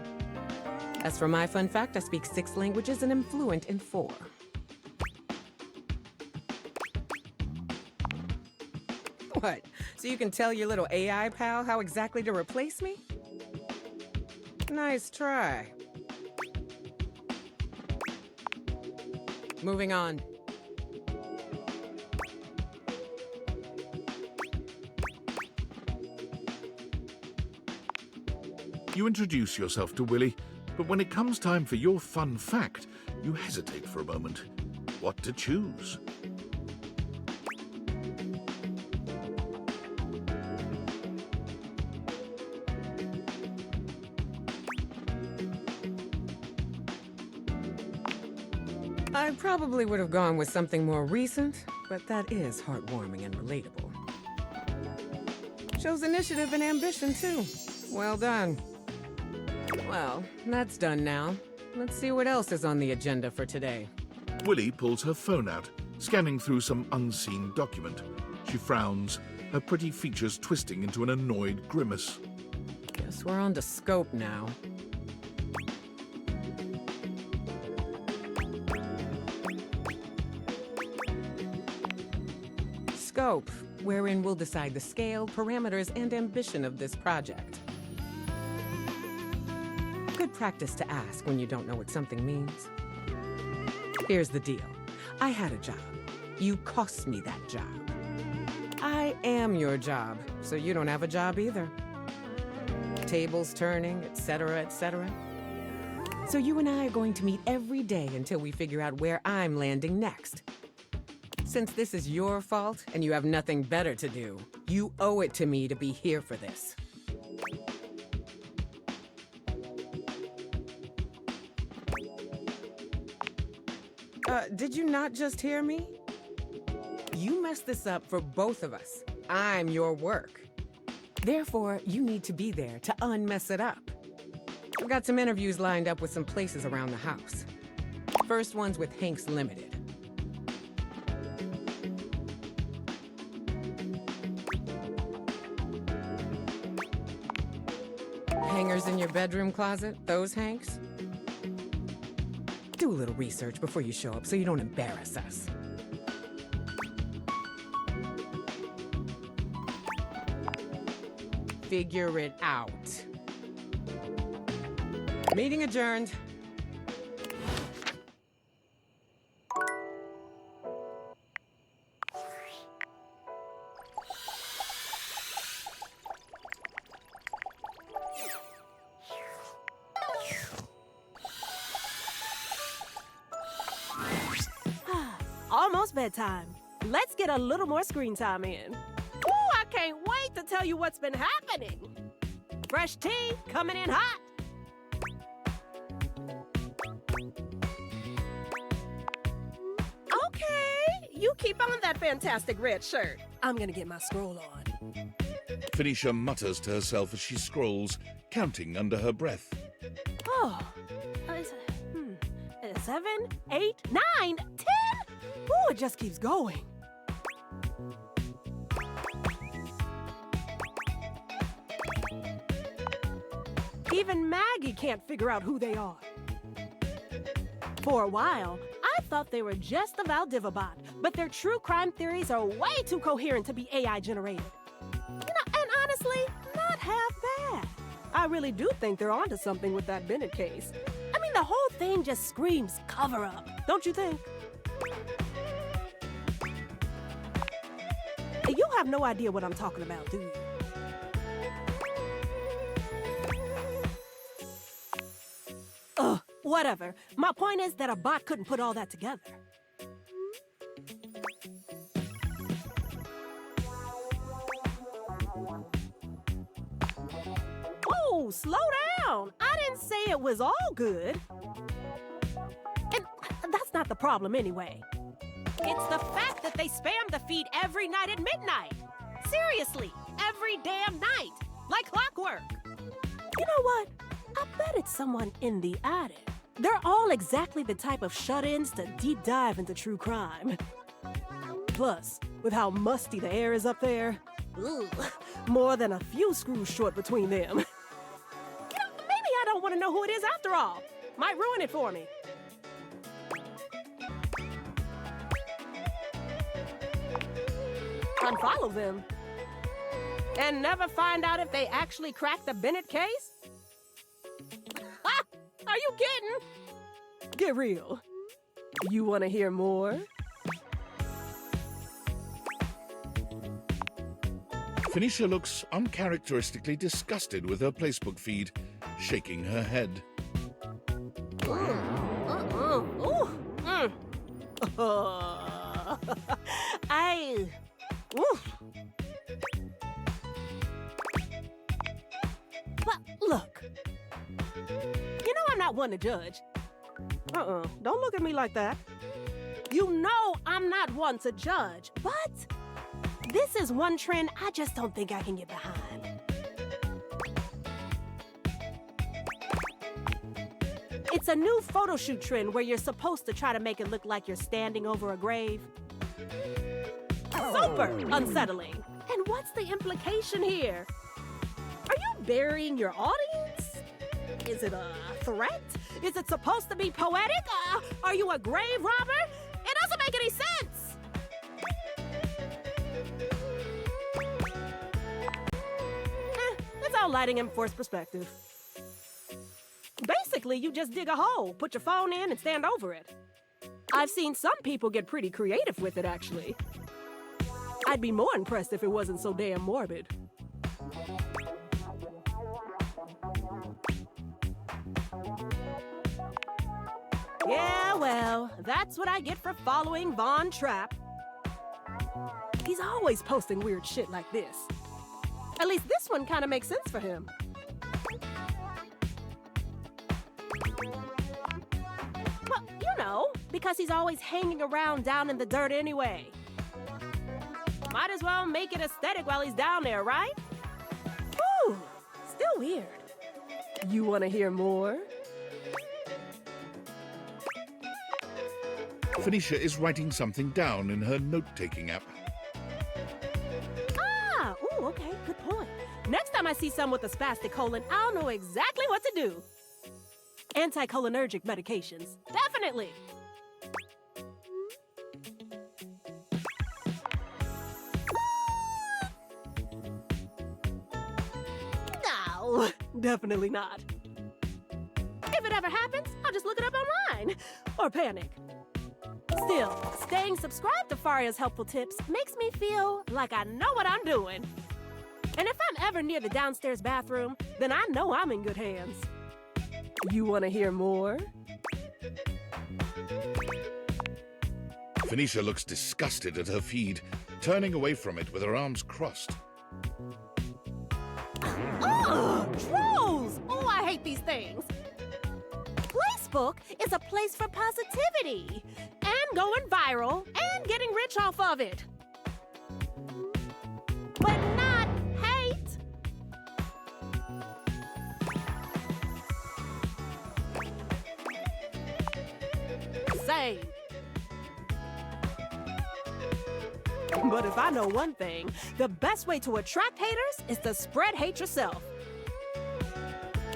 As for my fun fact, I speak 6 languages and am fluent in 4. What? So you can tell your little AI pal how exactly to replace me? Nice try. Moving on. You introduce yourself to Willy, but when it comes time for your fun fact, you hesitate for a moment. What to choose? I probably would have gone with something more recent, but that is heartwarming and relatable. Shows initiative and ambition, too. Well done. Well, that's done now. Let's see what else is on the agenda for today. Willy pulls her phone out, scanning through some unseen document. She frowns, her pretty features twisting into an annoyed grimace. Guess we're on to scope now. Scope, wherein we'll decide the scale, parameters, and ambition of this project. Good practice to ask when you don't know what something means. Here's the deal. I had a job. You cost me that job. I am your job, so you don't have a job either. Tables turning, etc., etc. So you and I are going to meet every day until we figure out where I'm landing next. Since this is your fault and you have nothing better to do, you owe it to me to be here for this. Did you not just hear me? You messed this up for both of us. I'm your work. Therefore, you need to be there to unmess it up. I've got some interviews lined up with some places around the house. First one's with Hanks Limited. Hangers in your bedroom closet? Those Hanks? Do a little research before you show up so you don't embarrass us. Figure it out. Meeting adjourned. Almost bedtime. Let's get a little more screen time in. Ooh, I can't wait to tell you what's been happening. Fresh tea coming in hot. Okay, you keep on that fantastic red shirt. I'm gonna get my scroll on. Phoenicia mutters to herself as she scrolls, counting under her breath. Oh, 7, 8, 9, 10. Ooh, it just keeps going. Even Maggie can't figure out who they are. For a while, I thought they were just the Valdivabot, but their true crime theories are way too coherent to be AI generated. And honestly, not half bad. I really do think they're onto something with that Bennett case. I mean, the whole thing just screams cover-up, don't you think? You have no idea what I'm talking about, do you? Whatever. My point is that a bot couldn't put all that together. Oh, slow down. I didn't say it was all good. And that's not the problem anyway. It's the fact that they spam the feed every night at midnight. Seriously, every damn night. Like clockwork. You know what? I bet it's someone in the attic. They're all exactly the type of shut-ins to deep dive into true crime. Plus, with how musty the air is up there, more than a few screws short between them. Maybe I don't want to know who it is after all. Might ruin it for me. Unfollow them. And never find out if they actually cracked the Bennett case? Ah! Are you kidding? Get real. You want to hear more? Phoenicia looks uncharacteristically disgusted with her placebook feed, shaking her head. But look, you know I'm not one to judge. Don't look at me like that. You know I'm not one to judge, but this is one trend I just don't think I can get behind. It's a new photo shoot trend where you're supposed to try to make it look like you're standing over a grave. Super unsettling. And what's the implication here? Are you burying your audience? Is it a threat? Is it supposed to be poetic? Are you a grave robber? It doesn't make any sense. It's all lighting and forced perspective. Basically, you just dig a hole, put your phone in, and stand over it. I've seen some people get pretty creative with it, actually. I'd be more impressed if it wasn't so damn morbid. Yeah, well, that's what I get for following Von Trapp. He's always posting weird shit like this. At least this one kind of makes sense for him. Well, you know, because he's always hanging around down in the dirt anyway. Might as well make it aesthetic while he's down there, right? Whew, still weird. You want to hear more? Phoenicia is writing something down in her note-taking app. Ooh, okay, good point. Next time I see someone with a spastic colon, I'll know exactly what to do. Anticholinergic medications, definitely. No, definitely not. If it ever happens, I'll just look it up online. Or panic. Still, staying subscribed to Faria's helpful tips makes me feel like I know what I'm doing. And if I'm ever near the downstairs bathroom, then I know I'm in good hands. You want to hear more? Phoenicia looks disgusted at her feed, turning away from it with her arms crossed. Ugh, trolls! Oh, I hate these things. Facebook is a place for positivity and going viral and getting rich off of it. But not hate. Same. But if I know one thing, the best way to attract haters is to spread hate yourself.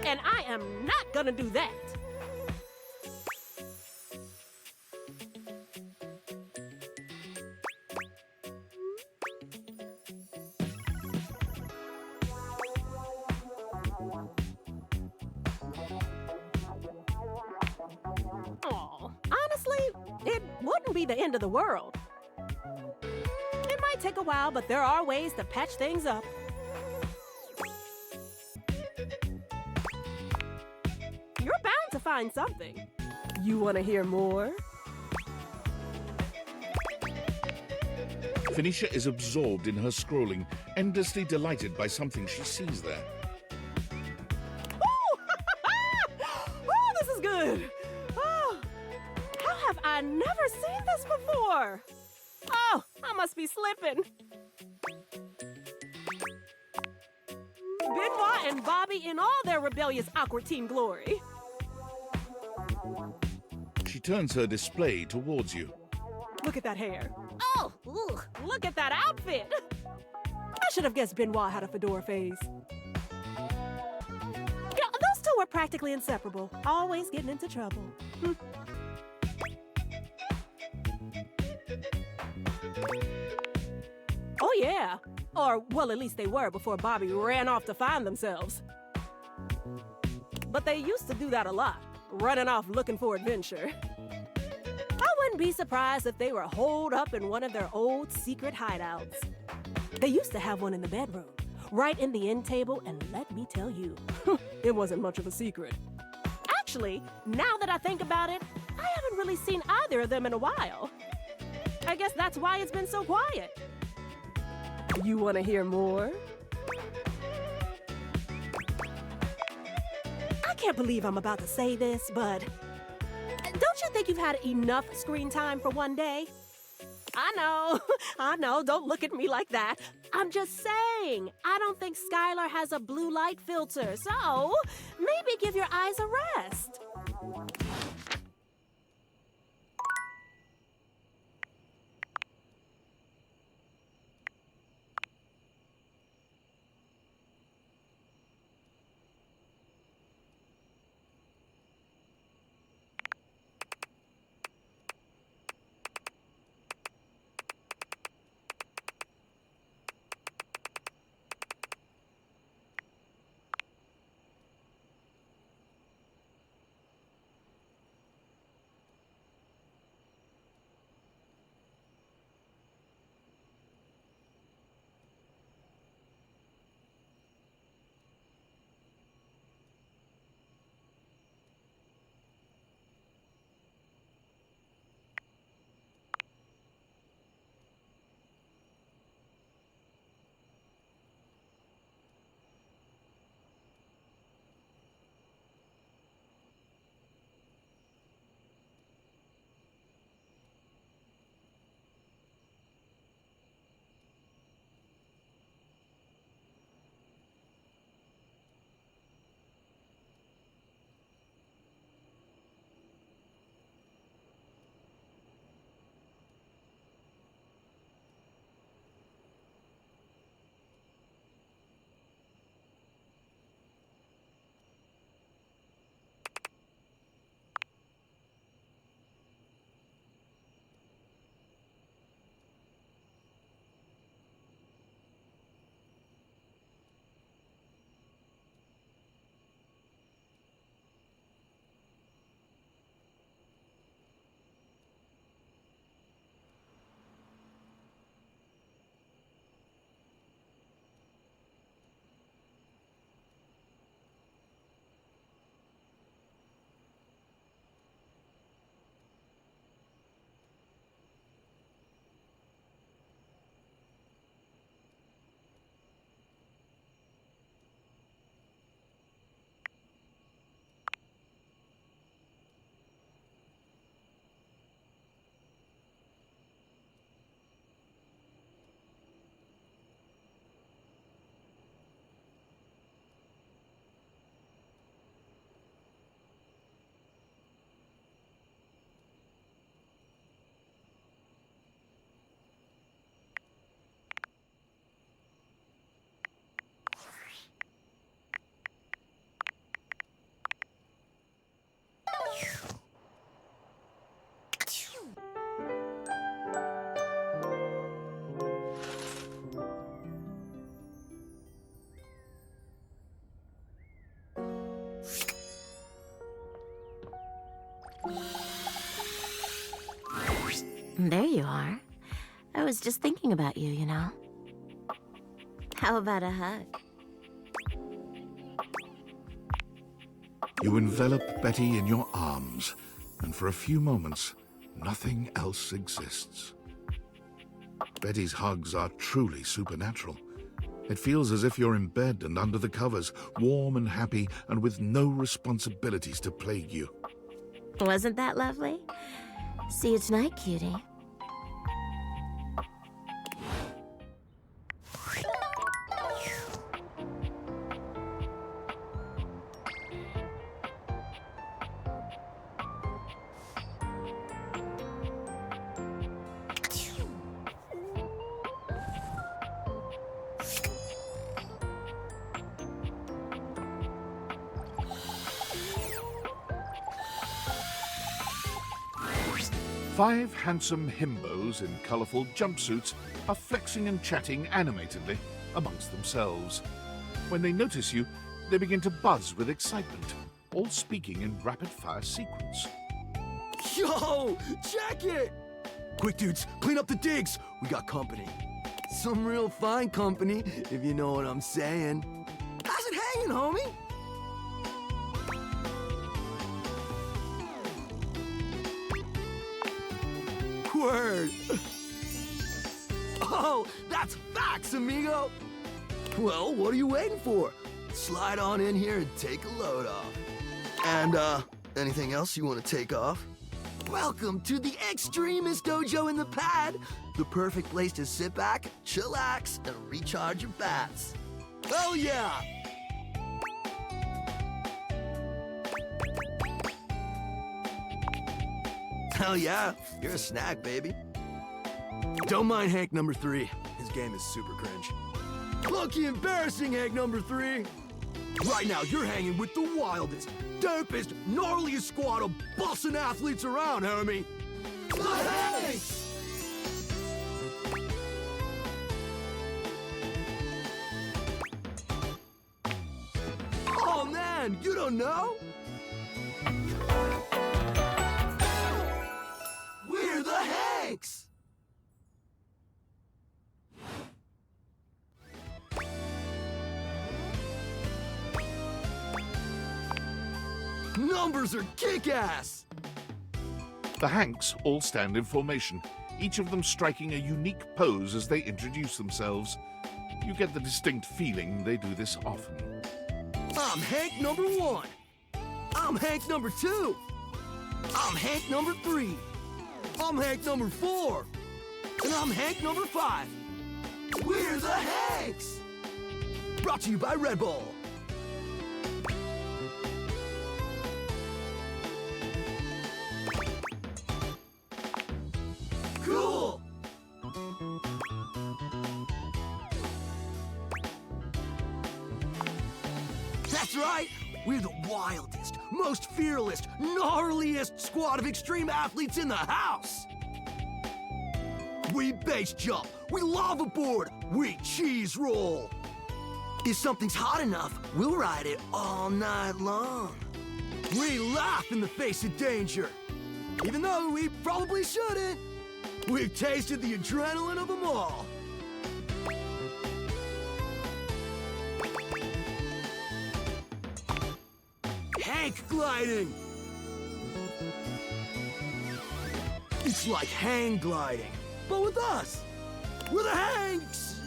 And I am not gonna do that. Aw, honestly, it wouldn't be the end of the world. It might take a while, but there are ways to patch things up. You're bound to find something. You want to hear more? Phoenicia is absorbed in her scrolling, endlessly delighted by something she sees there. Oh, this is good. Oh, how have I never seen this before? Oh, I must be slipping. Benoit and Bobby in all their rebellious awkward team glory. She turns her display towards you. Look at that hair. Oh, ugh, look at that outfit. I should have guessed Benoit had a fedora phase. Those two were practically inseparable, always getting into trouble. Oh yeah, Or, well, at least they were before Bobby ran off to find themselves. But they used to do that a lot, running off looking for adventure. I wouldn't be surprised if they were holed up in one of their old secret hideouts. They used to have one in the bedroom, right in the end table, and let me tell you, it wasn't much of a secret. Actually, now that I think about it, I haven't really seen either of them in a while. I guess that's why it's been so quiet. You want to hear more? I can't believe I'm about to say this, but don't you think you've had enough screen time for one day? I know, don't look at me like that. I'm just saying, I don't think Skylar has a blue light filter, so maybe give your eyes a rest. There you are. I was just thinking about you, you know. How about a hug? You envelop Betty in your arms, and for a few moments, nothing else exists. Betty's hugs are truly supernatural. It feels as if you're in bed and under the covers, warm and happy, and with no responsibilities to plague you. Wasn't that lovely? See you tonight, cutie. 5 handsome himbos in colourful jumpsuits are flexing and chatting animatedly amongst themselves. When they notice you, they begin to buzz with excitement, all speaking in rapid-fire sequence. Yo, check it! Quick, dudes, clean up the digs. We got company. Some real fine company, if you know what I'm saying. How's it hanging, homie? Word. Oh, that's facts, amigo. Well, what are you waiting for? Slide on in here and take a load off. And, anything else you want to take off? Welcome to the Extremist Dojo in the Pad, the perfect place to sit back, chillax, and recharge your bats. Hell yeah! Hell yeah, you're a snack, baby. Don't mind Hank number 3. His game is super cringe. Lucky embarrassing, Hank number 3. Right now, you're hanging with the wildest, dopest, gnarliest squad of bussin' athletes around, homie. The Hanks! Oh man, you don't know? We're the Hanks! Numbers are kick-ass! The Hanks all stand in formation, each of them striking a unique pose as they introduce themselves. You get the distinct feeling they do this often. I'm Hank number 1. I'm Hank number 2. I'm Hank number 3. I'm Hank number 4. And I'm Hank number 5. We're the Hanks! Brought to you by Red Bull. Cool! That's right! We're the wildest, most fearless, gnarliest squad of extreme athletes in the house! We base jump, we lava board, we cheese roll! If something's hot enough, we'll ride it all night long. We laugh in the face of danger, even though we probably shouldn't. We've tasted the adrenaline of them all. Hank gliding. It's like hang gliding, but with us. We're the Hanks.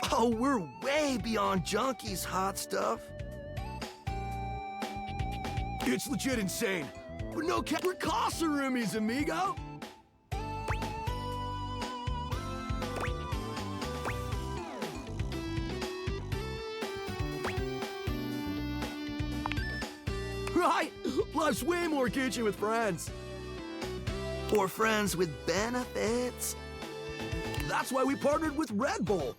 Oh, we're way beyond junkies, hot stuff. It's legit insane, but no cap. We're Casarumis, amigo. Right? Life's way more kitschy with friends. Or friends with benefits. That's why we partnered with Red Bull.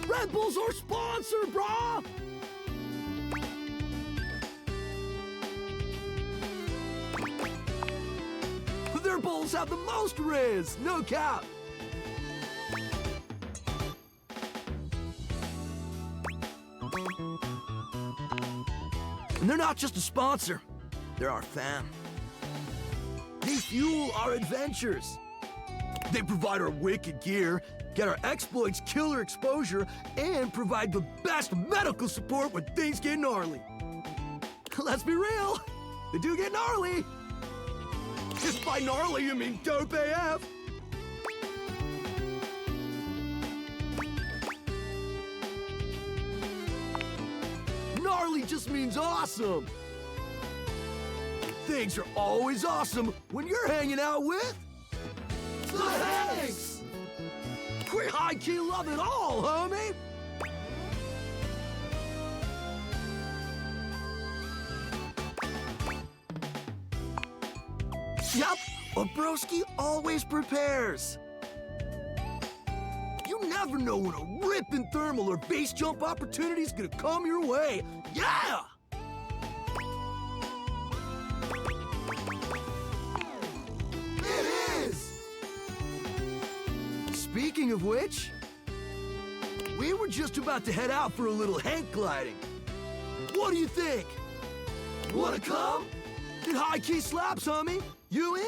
Red Bull's our sponsor, brah! Their bowls have the most riz, no cap. And they're not just a sponsor, they're our fam. They fuel our adventures. They provide our wicked gear, get our exploits killer exposure, and provide the best medical support when things get gnarly. Let's be real, they do get gnarly. If by gnarly you mean dope AF. Gnarly just means awesome. Things are always awesome when you're hanging out with the Hanks. We high-key love it all, homie. Yup, a broski always prepares. never know when a ripping thermal or base jump opportunity's gonna come your way. Yeah! It is! Speaking of which, we were just about to head out for a little hang gliding. What do you think? Wanna come? Get high-key slaps, homie. You in?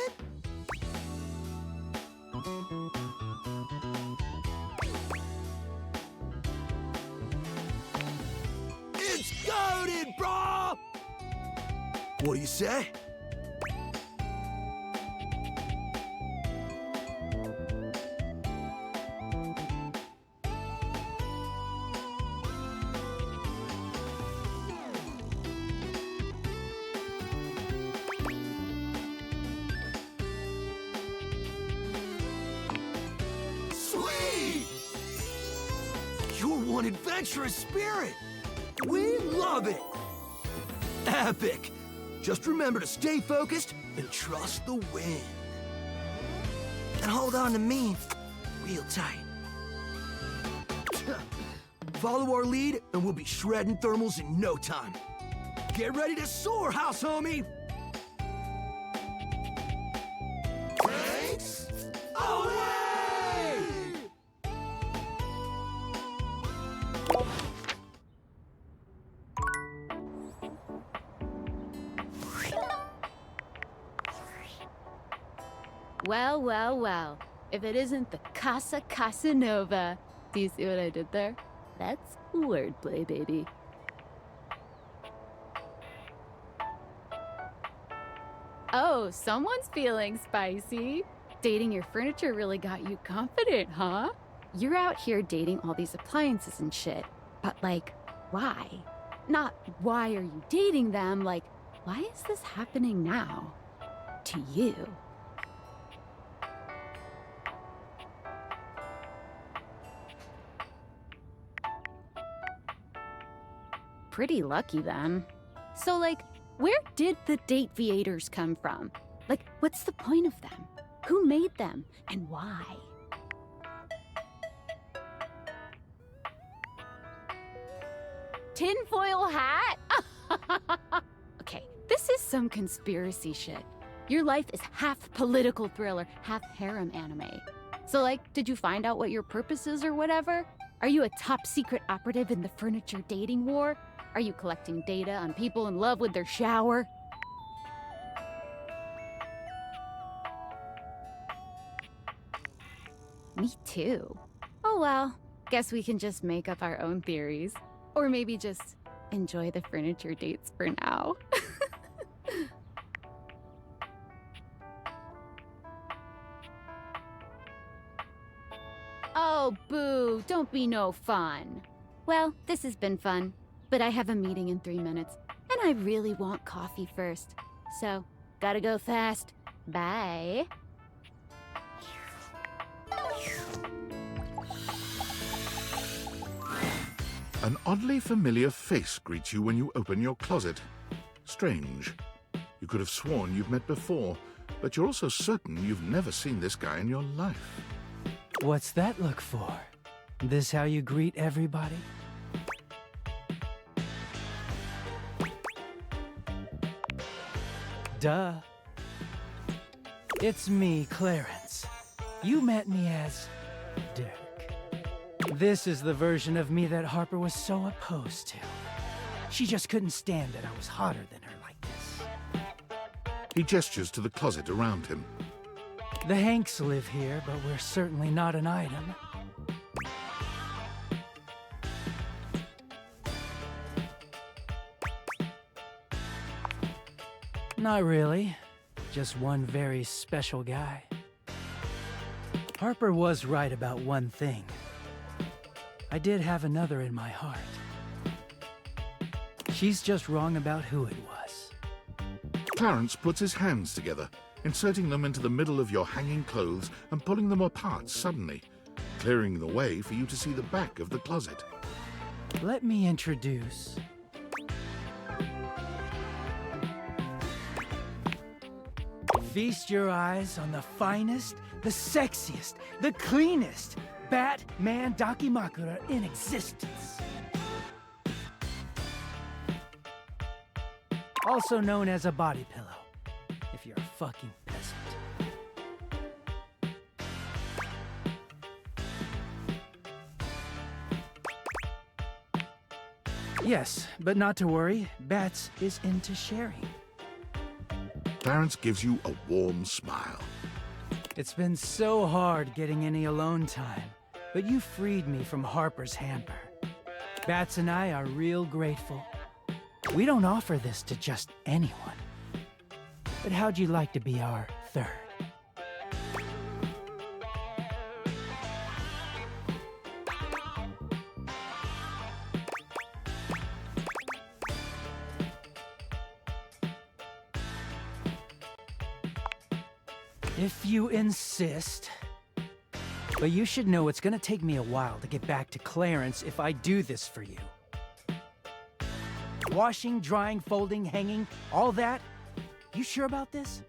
It's goated, bro! What do you say? Sweet! You're one adventurous spirit. We love it. Epic. Just remember to stay focused and trust the wind. And hold on to me real tight. Follow our lead and we'll be shredding thermals in no time. Get ready to soar, house homie! Thanks! Away! Well, well, well. If it isn't the Casa Casanova. Do you see what I did there? That's wordplay, baby. Oh, someone's feeling spicy. Dating your furniture really got you confident, huh? You're out here dating all these appliances and shit. But, like, why? Not why are you dating them, like, why is this happening now? To you. Pretty lucky then. So, like, where did the Dateviators come from? Like, what's the point of them? Who made them? And why? Tinfoil hat? Okay, this is some conspiracy shit. Your life is half political thriller, half harem anime. So, like, did you find out what your purpose is or whatever? Are you a top secret operative in the furniture dating war? Are you collecting data on people in love with their shower? Me too. Oh well, guess we can just make up our own theories. Or maybe just enjoy the furniture dates for now. Oh, boo, don't be no fun. Well, this has been fun. But I have a meeting in 3 minutes, and I really want coffee first. So, gotta go fast. Bye. An oddly familiar face greets you when you open your closet. Strange. You could have sworn you've met before, but you're also certain you've never seen this guy in your life. What's that look for? This how you greet everybody? Duh. It's me, Clarence. You met me as Dirk. This is the version of me that Harper was so opposed to. She just couldn't stand that I was hotter than her like this. He gestures to the closet around him. The Hanks live here, but we're certainly not an item. Not really. Just one very special guy. Harper was right about one thing. I did have another in my heart. She's just wrong about who it was. Clarence puts his hands together, inserting them into the middle of your hanging clothes and pulling them apart suddenly, clearing the way for you to see the back of the closet. Let me introduce... Feast your eyes on the finest, the sexiest, the cleanest, Batman Dakimakura in existence. Also known as a body pillow, if you're a fucking peasant. Yes, but not to worry, Bats is into sharing. Clarence gives you a warm smile. It's been so hard getting any alone time, but you freed me from Harper's hamper. Bats and I are real grateful. We don't offer this to just anyone. But how'd you like to be our third? If you insist. But you should know it's gonna take me a while to get back to Clarence if I do this for you. Washing, drying, folding, hanging, all that? You sure about this?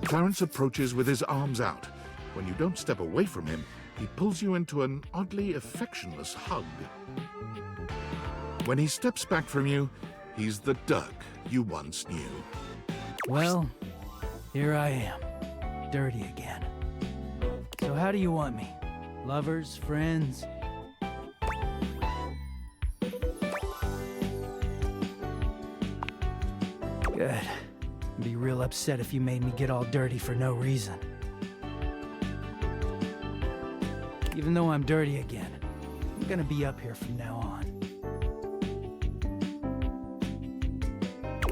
Clarence approaches with his arms out. When you don't step away from him, he pulls you into an oddly affectionless hug. When he steps back from you, he's the Doug you once knew. Well, here I am, dirty again. So how do you want me? Lovers, friends? Good. I'd be real upset if you made me get all dirty for no reason. Even though I'm dirty again, I'm gonna be up here from now on.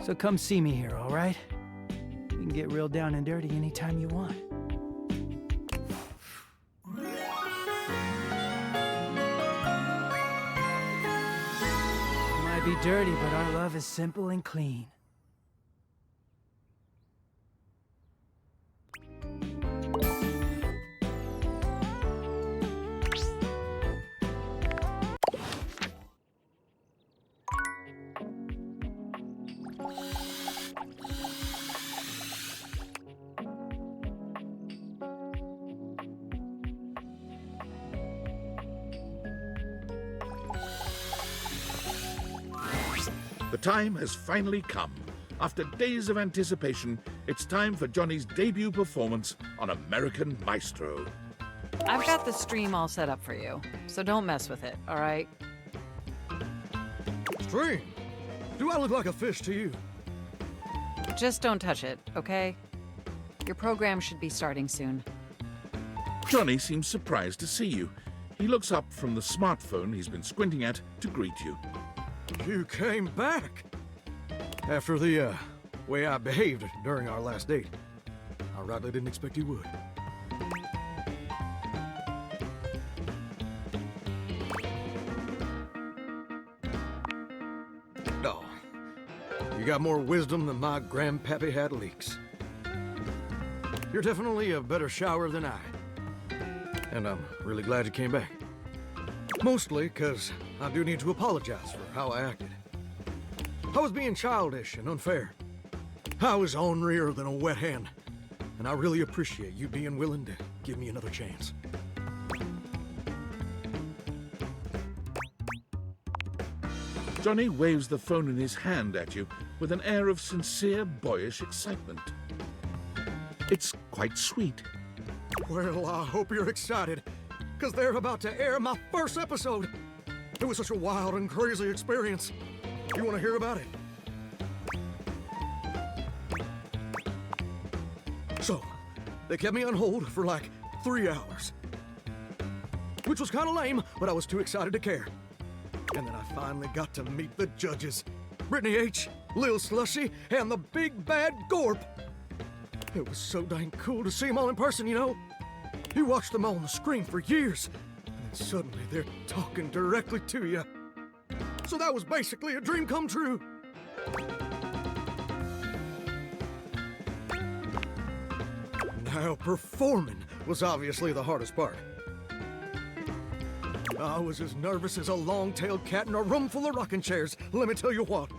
So come see me here, all right? You can get real down and dirty anytime you want. It might be dirty, but our love is simple and clean. The time has finally come. After days of anticipation, it's time for Johnny's debut performance on American Maestro. I've got the stream all set up for you, so don't mess with it, all right? Stream? Do I look like a fish to you? Just don't touch it, okay? Your program should be starting soon. Johnny seems surprised to see you. He looks up from the smartphone he's been squinting at to greet you. You came back! After the, way I behaved during our last date. I rightly didn't expect you would. No. You got more wisdom than my grandpappy had leaks. You're definitely a better shower than I. And I'm really glad you came back. Mostly because I do need to apologize for how I acted. I was being childish and unfair. I was ornerier than a wet hen. And I really appreciate you being willing to give me another chance. Johnny waves the phone in his hand at you with an air of sincere, boyish excitement. It's quite sweet. Well, I hope you're excited, because they're about to air my first episode. It was such a wild and crazy experience. You want to hear about it? So, they kept me on hold for like 3 hours. Which was kind of lame, but I was too excited to care. And then I finally got to meet the judges. Brittany H., Lil Slushy, and the big bad Gorp. It was so dang cool to see them all in person, you know? You watched them all on the screen for years, and then suddenly they're talking directly to you. So that was basically a dream come true. Now, performing was obviously the hardest part. I was as nervous as a long-tailed cat in a room full of rocking chairs, let me tell you what.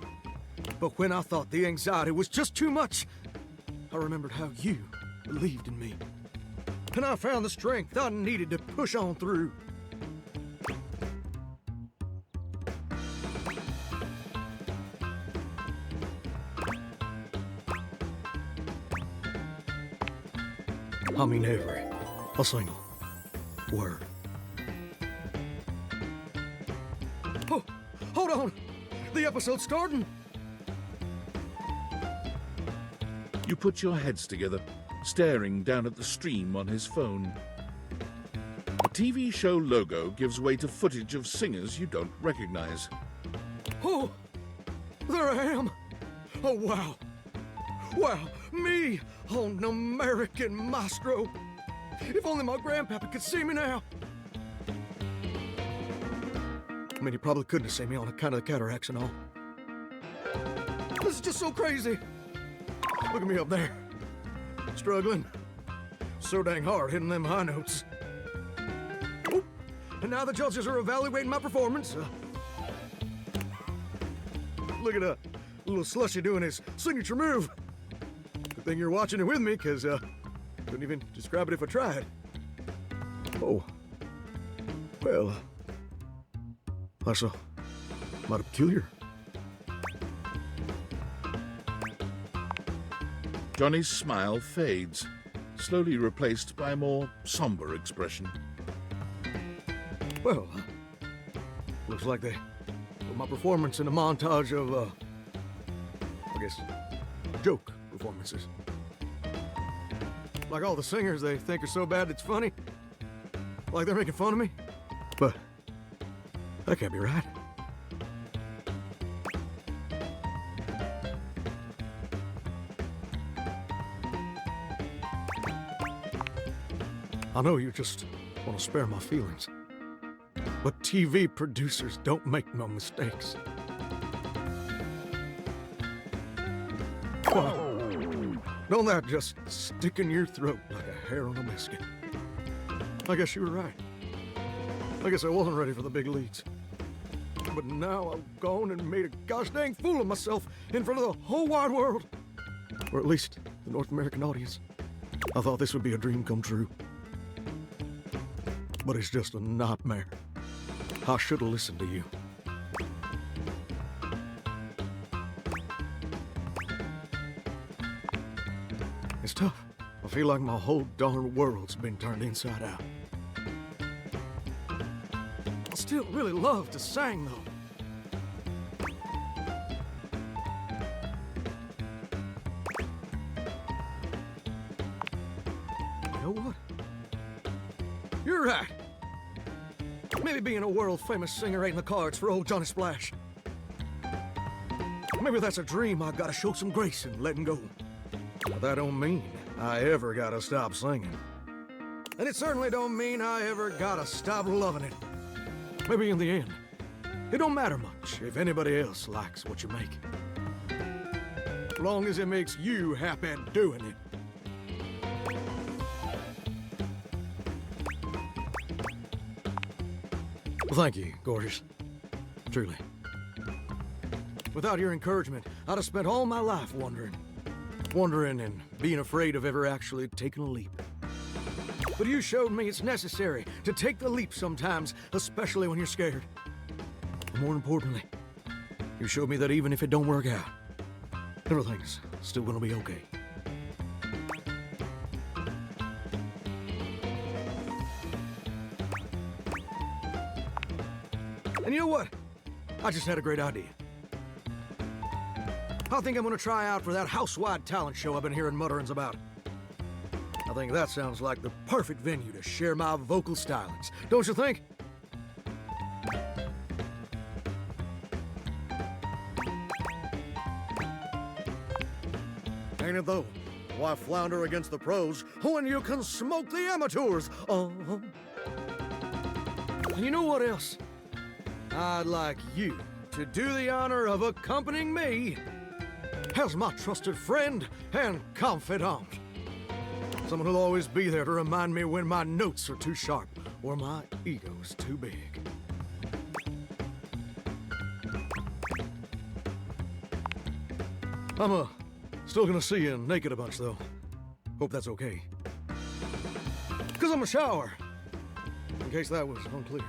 But when I thought the anxiety was just too much, I remembered how you believed in me. And I found the strength I needed to push on through. I mean every a single word. Oh, hold on! The episode's starting! You put your heads together, staring down at the stream on his phone. The TV show logo gives way to footage of singers you don't recognize. Oh, there I am! Oh, wow! Wow, me on an American maestro! If only my grandpapa could see me now! I mean, he probably couldn't have seen me on account of the cataracts and all. This is just so crazy! Look at me up there. Struggling. So dang hard hitting them high notes. Oh, and now the judges are evaluating my performance. Look at little Slushy doing his signature move. Good thing you're watching it with me, because couldn't even describe it if I tried. Oh. Well, that's mighty peculiar. Johnny's smile fades, slowly replaced by a more somber expression. Well, looks like they put my performance in a montage of, I guess, joke performances. Like all the singers they think are so bad it's funny. Like they're making fun of me. But that can't be right. I know you just want to spare my feelings, but TV producers don't make no mistakes. Wow. Don't that just stick in your throat like a hair on a biscuit? I guess you were right. I guess I wasn't ready for the big leagues. But now I've gone and made a gosh dang fool of myself in front of the whole wide world. Or at least the North American audience. I thought this would be a dream come true. But it's just a nightmare. I should have listened to you. It's tough. I feel like my whole darn world's been turned inside out. I still really love to sing, though. You know what? You're right. Maybe being a world-famous singer ain't in the cards for old Johnny Splash. Maybe that's a dream I gotta show some grace in letting go. But that don't mean I ever gotta stop singing. And it certainly don't mean I ever gotta stop loving it. Maybe in the end, it don't matter much if anybody else likes what you make. As long as it makes you happy doing it. Well, thank you, gorgeous. Truly. Without your encouragement, I'd have spent all my life wondering and being afraid of ever actually taking a leap. But you showed me it's necessary to take the leap sometimes, especially when you're scared. And more importantly, you showed me that even if it don't work out, everything's still gonna be okay. And you know what? I just had a great idea. I think I'm gonna try out for that house-wide talent show I've been hearing mutterings about. I think that sounds like the perfect venue to share my vocal stylings, don't you think? Ain't it though? Why flounder against the pros when you can smoke the amateurs? And you know what else? I'd like you to do the honor of accompanying me as my trusted friend and confidant. Someone who'll always be there to remind me when my notes are too sharp or my ego's too big. I'm, still gonna see you naked a bunch, though. Hope that's okay. 'Cause I'm a shower. In case that was unclear.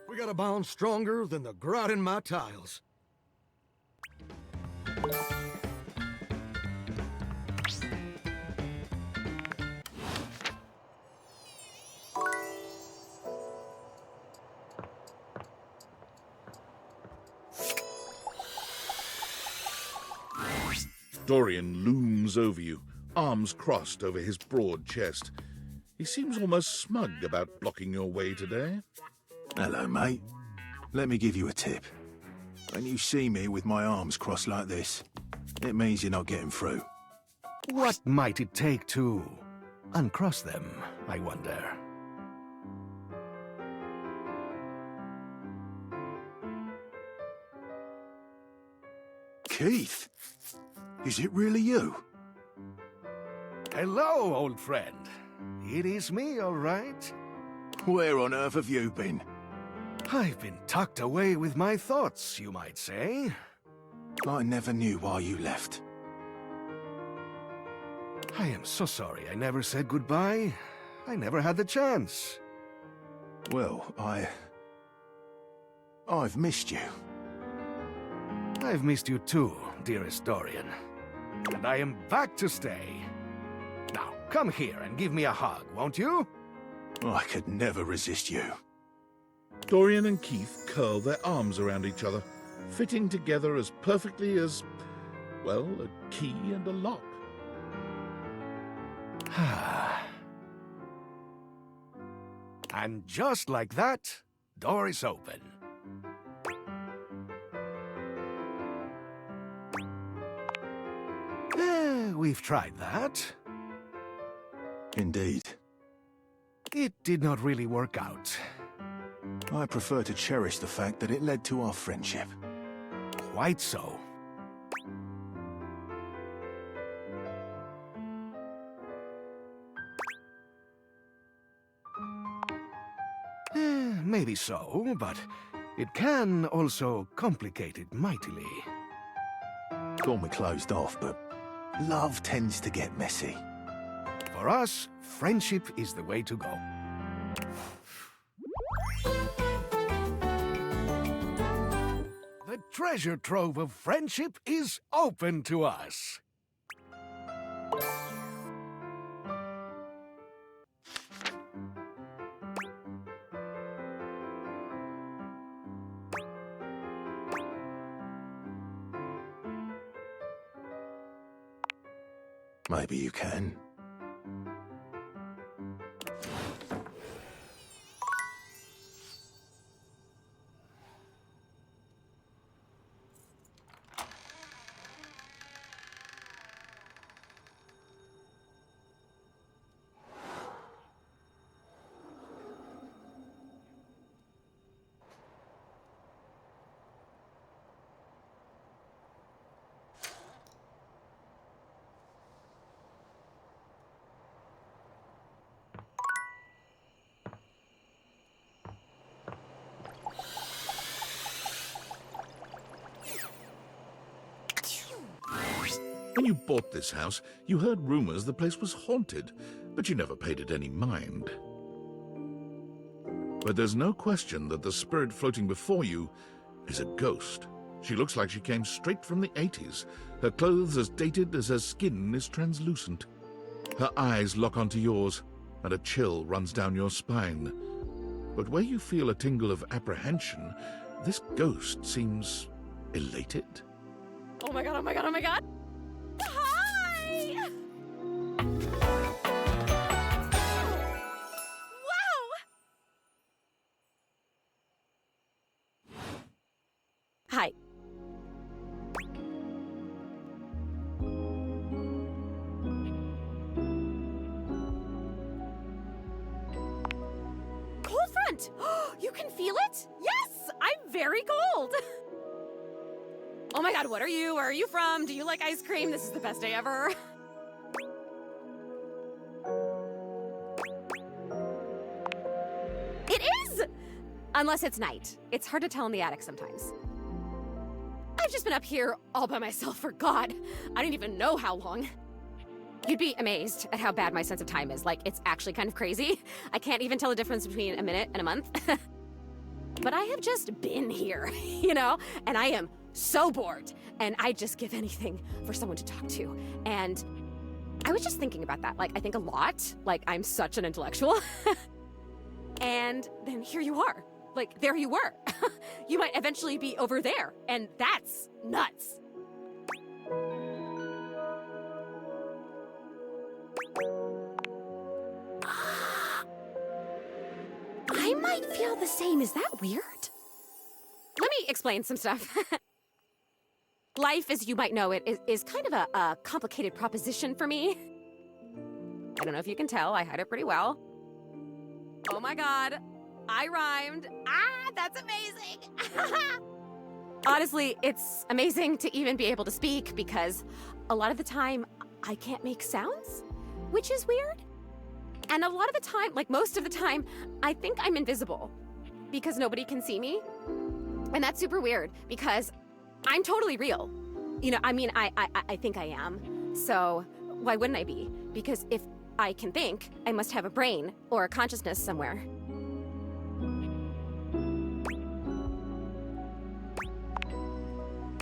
We got a bond stronger than the grout in my tiles. Dorian looms over you, arms crossed over his broad chest. He seems almost smug about blocking your way today. Hello, mate. Let me give you a tip. When you see me with my arms crossed like this, it means you're not getting through. What might it take to uncross them, I wonder? Keith? Is it really you? Hello, old friend. It is me, all right. Where on earth have you been? I've been tucked away with my thoughts, you might say. I never knew why you left. I am so sorry I never said goodbye. I never had the chance. Well, I've missed you. I've missed you too, dearest Dorian. And I am back to stay. Now, come here and give me a hug, won't you? I could never resist you. Dorian and Keith curl their arms around each other, fitting together as perfectly as, well, a key and a lock. And just like that, door is open. We've tried that. Indeed. It did not really work out. I prefer to cherish the fact that it led to our friendship. Quite so. Maybe so, but it can also complicate it mightily. Call me closed off, but love tends to get messy. For us, friendship is the way to go. The treasure trove of friendship is open to us. Maybe you can. When you bought this house, you heard rumors the place was haunted, but you never paid it any mind. But there's no question that the spirit floating before you is a ghost. She looks like she came straight from the 80s, her clothes as dated as her skin is translucent. Her eyes lock onto yours, and a chill runs down your spine. But where you feel a tingle of apprehension, this ghost seems elated. Oh my god, oh my god, oh my god! Hi! Wow! Hi. Cold front! You can feel it? Yes! I'm very cold! Oh my god, what are you? Where are you from? Do you like ice cream? This is the best day ever. It is! Unless it's night. It's hard to tell in the attic sometimes. I've just been up here all by myself for God, I don't even know how long. You'd be amazed at how bad my sense of time is. Like, it's actually kind of crazy. I can't even tell the difference between a minute and a month. But I have just been here, you know? And I am so bored. And I'd just give anything for someone to talk to. And I was just thinking about that. Like, I think a lot. Like, I'm such an intellectual. And then here you are. Like, there you were. You might eventually be over there. And that's nuts. I might feel the same. Is that weird? Let me explain some stuff. Life, as you might know it, is kind of a complicated proposition for me. I don't know if you can tell, I hide it pretty well. Oh my God, I rhymed. Ah, that's amazing. Honestly, it's amazing to even be able to speak because a lot of the time I can't make sounds, which is weird. And a lot of the time, like most of the time, I think I'm invisible because nobody can see me. And that's super weird because I'm totally real. You know, I mean, I think I am. So why wouldn't I be? Because if I can think, I must have a brain or a consciousness somewhere.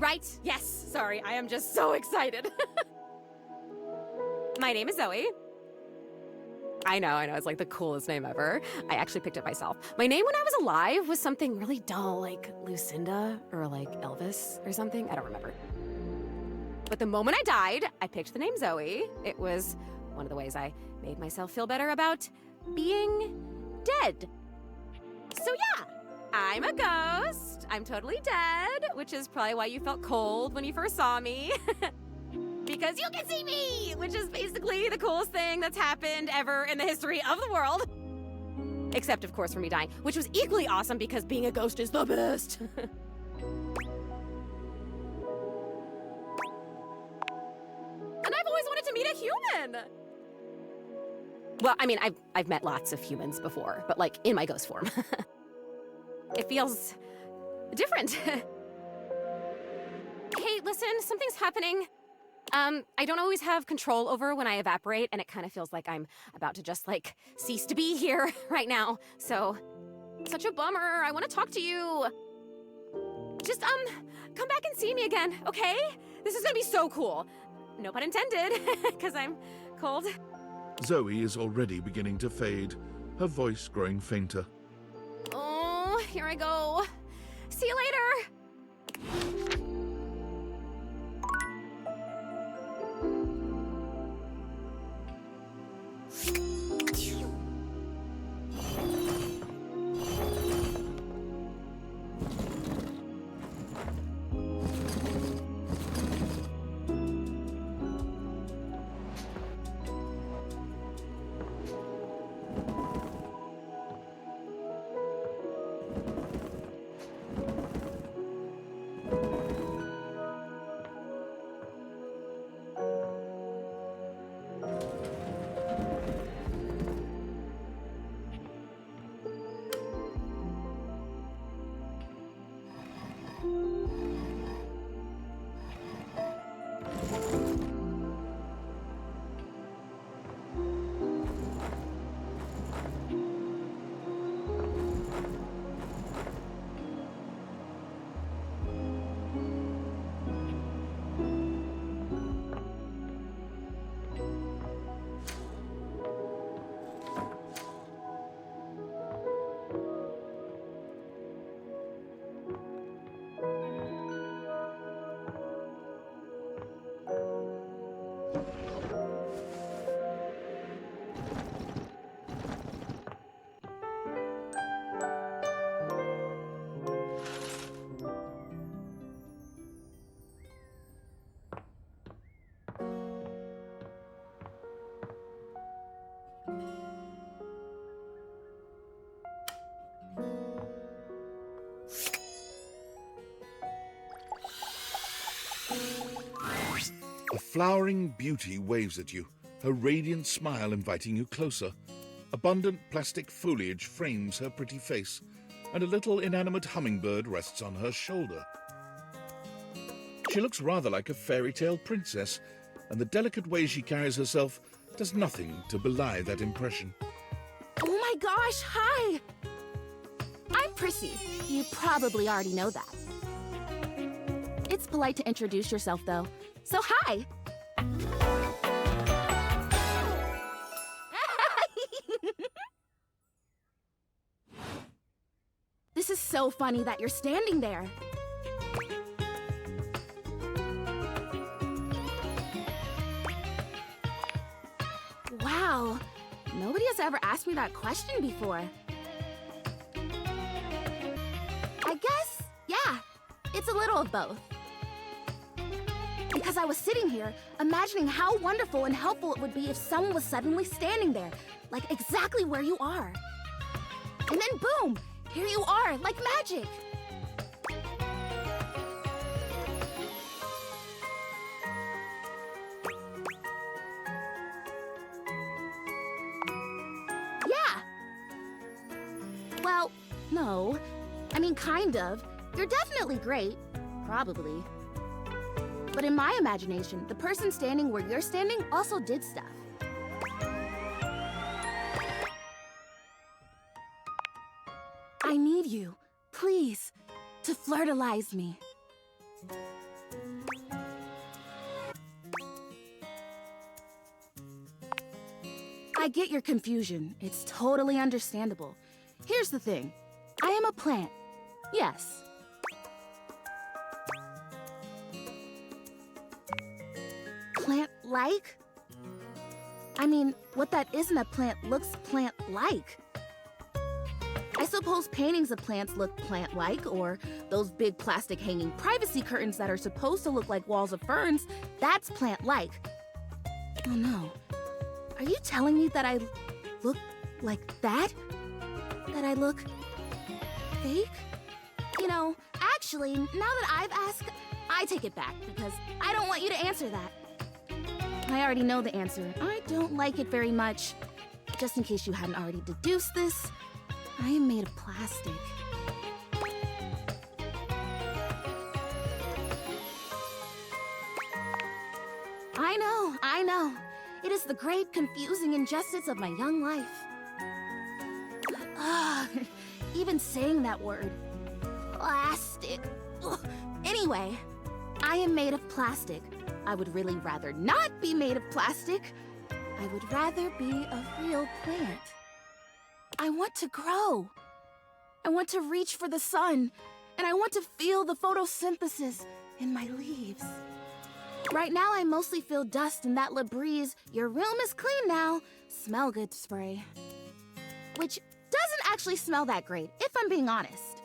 Right? Yes. Sorry, I am just so excited. My name is Zoe. I know, it's like the coolest name ever. I actually picked it myself. My name when I was alive was something really dull, like Lucinda or like Elvis or something. I don't remember. But the moment I died, I picked the name Zoe. It was one of the ways I made myself feel better about being dead. So yeah, I'm a ghost. I'm totally dead, which is probably why you felt cold when you first saw me. Because you can see me, which is basically the coolest thing that's happened ever in the history of the world. Except, of course, for me dying, which was equally awesome because being a ghost is the best. And I've always wanted to meet a human. Well, I mean, I've met lots of humans before, but like in my ghost form. It feels different. Hey, listen, something's happening. I don't always have control over when I evaporate, and it kind of feels like I'm about to just, like, cease to be here right now. So, such a bummer. I want to talk to you. Just, come back and see me again, okay? This is gonna be so cool. No pun intended, because I'm cold. Zoe is already beginning to fade, her voice growing fainter. Oh, here I go. See you later. A flowering beauty waves at you, her radiant smile inviting you closer. Abundant plastic foliage frames her pretty face, and a little inanimate hummingbird rests on her shoulder. She looks rather like a fairy tale princess, and the delicate way she carries herself does nothing to belie that impression. Oh my gosh, hi! I'm Prissy. You probably already know that. It's polite to introduce yourself, though. So hi! This is so funny that you're standing there. Wow, nobody has ever asked me that question before. I guess, yeah, it's a little of both. Because I was sitting here, imagining how wonderful and helpful it would be if someone was suddenly standing there, like exactly where you are. And then boom, here you are, like magic. Yeah. Well, no. I mean, kind of. You're definitely great. Probably. But in my imagination, the person standing where you're standing also did stuff. I need you, please, to flirtalize me. I get your confusion. It's totally understandable. Here's the thing. I am a plant. Yes. Plant-like? I mean, what that isn't a plant looks plant-like. I suppose paintings of plants look plant-like, or those big plastic hanging privacy curtains that are supposed to look like walls of ferns, that's plant-like. Oh no. Are you telling me that I look like that? That I look fake? You know, actually, now that I've asked, I take it back, because I don't want you to answer that. I already know the answer. I don't like it very much. Just in case you hadn't already deduced this, I am made of plastic. I know. It is the great, confusing injustice of my young life. Even saying that word. Plastic. Ugh. Anyway, I am made of plastic. I would really rather not be made of plastic. I would rather be a real plant. I want to grow. I want to reach for the sun, and I want to feel the photosynthesis in my leaves. Right now, I mostly feel dust in that Labreeze, your room is clean now, smell good spray. Which doesn't actually smell that great, if I'm being honest.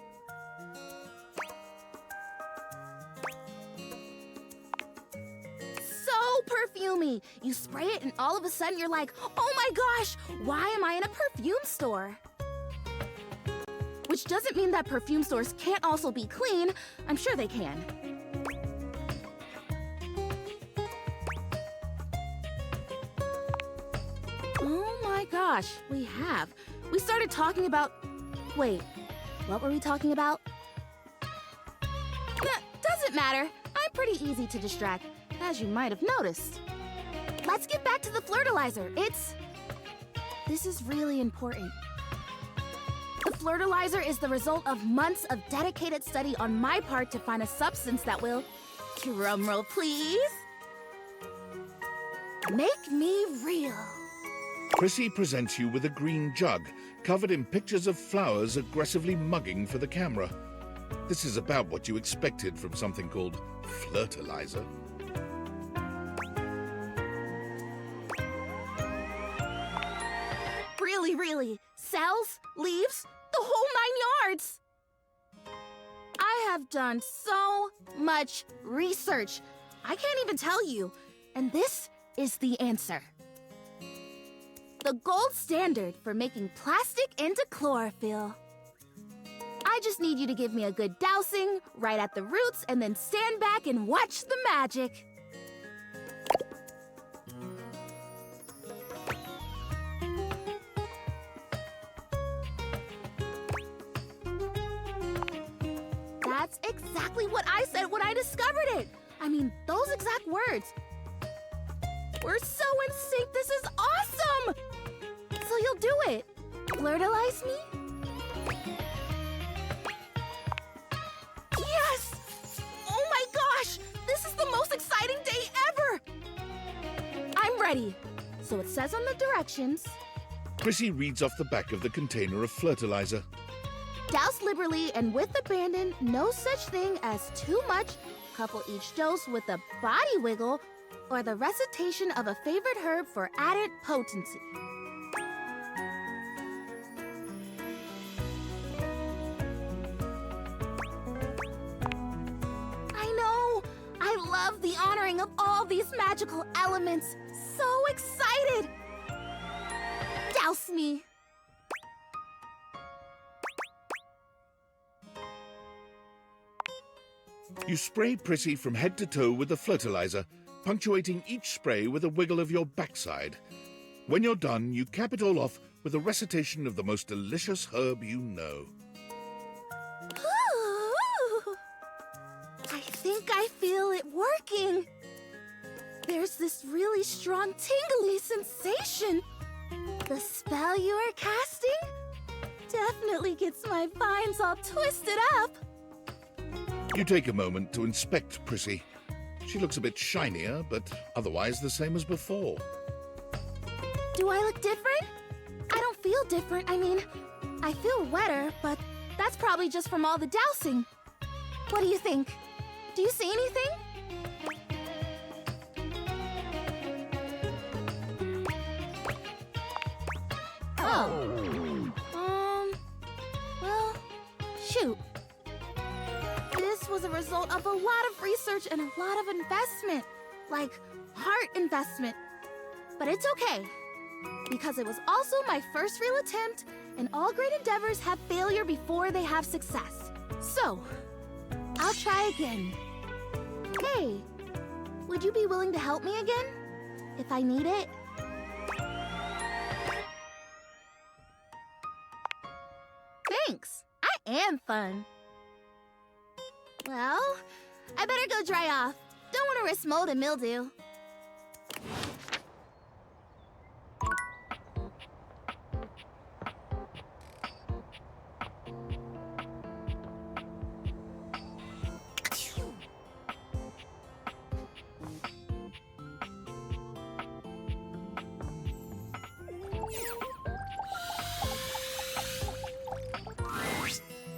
So perfumey. You spray it and all of a sudden you're like, oh my gosh, why am I in a perfume store? Which doesn't mean that perfume stores can't also be clean. I'm sure they can. Oh my gosh, we have. We started talking about... Wait, what were we talking about? Doesn't matter. I'm pretty easy to distract, as you might have noticed. Let's get back to the flirtalizer. This is really important. The flirtalizer is the result of months of dedicated study on my part to find a substance that will... Drumroll, please. Make me real. Prissy presents you with a green jug, covered in pictures of flowers aggressively mugging for the camera. This is about what you expected from something called flirtalizer. Really. Cells, leaves, the whole 9 yards. I have done so much research. I can't even tell you. And this is the answer. The gold standard for making plastic into chlorophyll. I just need you to give me a good dousing right at the roots and then stand back and watch the magic. That's exactly what I said when I discovered it. I mean, those exact words. We're so in sync. This is awesome. So you'll do it. Flirtalize me? Yes! Oh my gosh! This is the most exciting day ever! I'm ready. So it says on the directions. Prissy reads off the back of the container of fertilizer. Douse liberally and with abandon, no such thing as too much. Couple each dose with a body wiggle or the recitation of a favorite herb for added potency. I know! I love the honoring of all these magical elements. So excited! Douse me! You spray Prissy from head to toe with the fertilizer, punctuating each spray with a wiggle of your backside. When you're done, you cap it all off with a recitation of the most delicious herb you know. Ooh. I think I feel it working. There's this really strong tingly sensation. The spell you are casting definitely gets my vines all twisted up. You take a moment to inspect Prissy. She looks a bit shinier, but otherwise the same as before. Do I look different? I don't feel different. I mean, I feel wetter, but that's probably just from all the dousing. What do you think? Do you see anything? Well, shoot. This was a result of a lot of research and a lot of investment. Like, heart investment. But it's okay. Because it was also my first real attempt, and all great endeavors have failure before they have success. So, I'll try again. Hey, would you be willing to help me again? If I need it? Thanks. I am fun. Well, I better go dry off. Don't want to risk mold and mildew.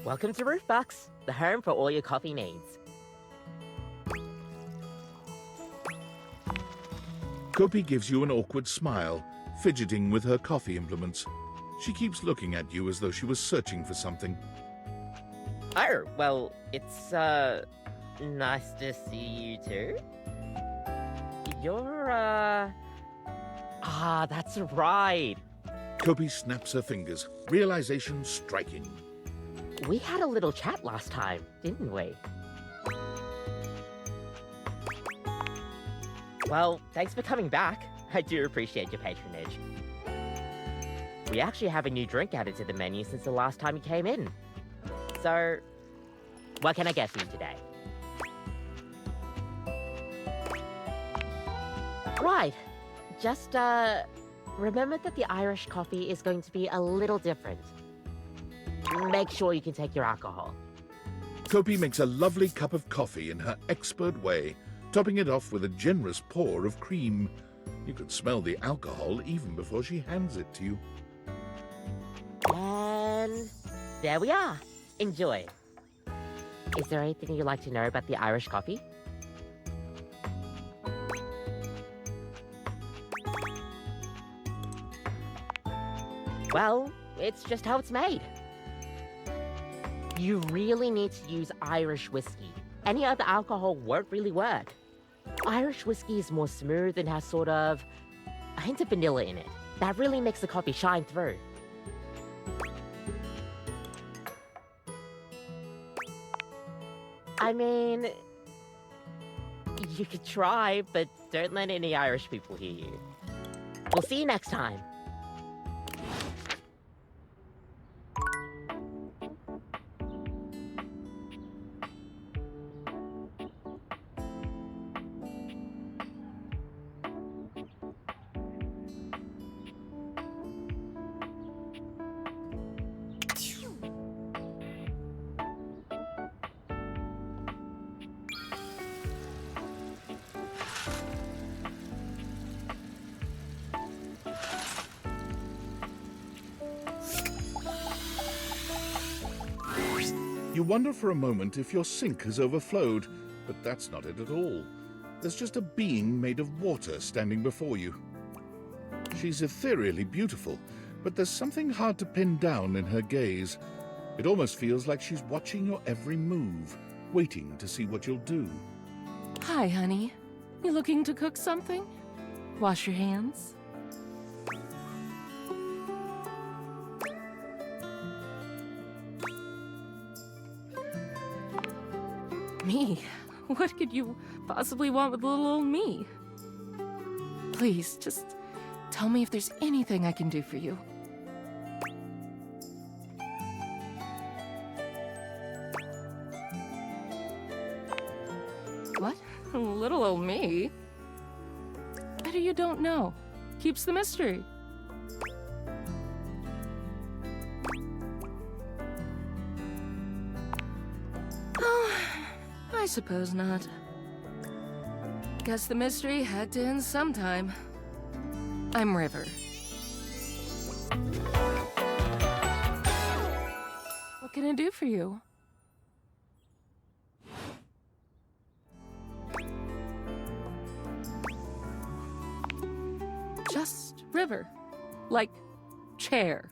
Welcome to Roofbox, the home for all your coffee needs. Kopi gives you an awkward smile, fidgeting with her coffee implements. She keeps looking at you as though she was searching for something. Oh, well, it's, nice to see you too. You're, that's right. Kopi snaps her fingers, realization striking. We had a little chat last time, didn't we? Well, thanks for coming back. I do appreciate your patronage. We actually have a new drink added to the menu since the last time you came in. So, what can I get for you today? Right. Just, remember that the Irish coffee is going to be a little different. Make sure you can take your alcohol. Kopi makes a lovely cup of coffee in her expert way, topping it off with a generous pour of cream. You could smell the alcohol even before she hands it to you. And there we are. Enjoy. Is there anything you'd like to know about the Irish coffee? Well, it's just how it's made. You really need to use Irish whiskey. Any other alcohol won't really work. Irish whiskey is more smooth and has sort of a hint of vanilla in it. That really makes the coffee shine through. I mean, you could try, but don't let any Irish people hear you. We'll see you next time. You wonder for a moment if your sink has overflowed, but that's not it at all. There's just a being made of water standing before you. She's ethereally beautiful, but there's something hard to pin down in her gaze. It almost feels like she's watching your every move, waiting to see what you'll do. Hi, honey. You looking to cook something? Wash your hands? Me? What could you possibly want with little old me? Please, just tell me if there's anything I can do for you. What? Little old me? Better you don't know. Keeps the mystery. Oh, I suppose not. Guess the mystery had to end sometime. I'm River. What can I do for you? Just River. Like chair.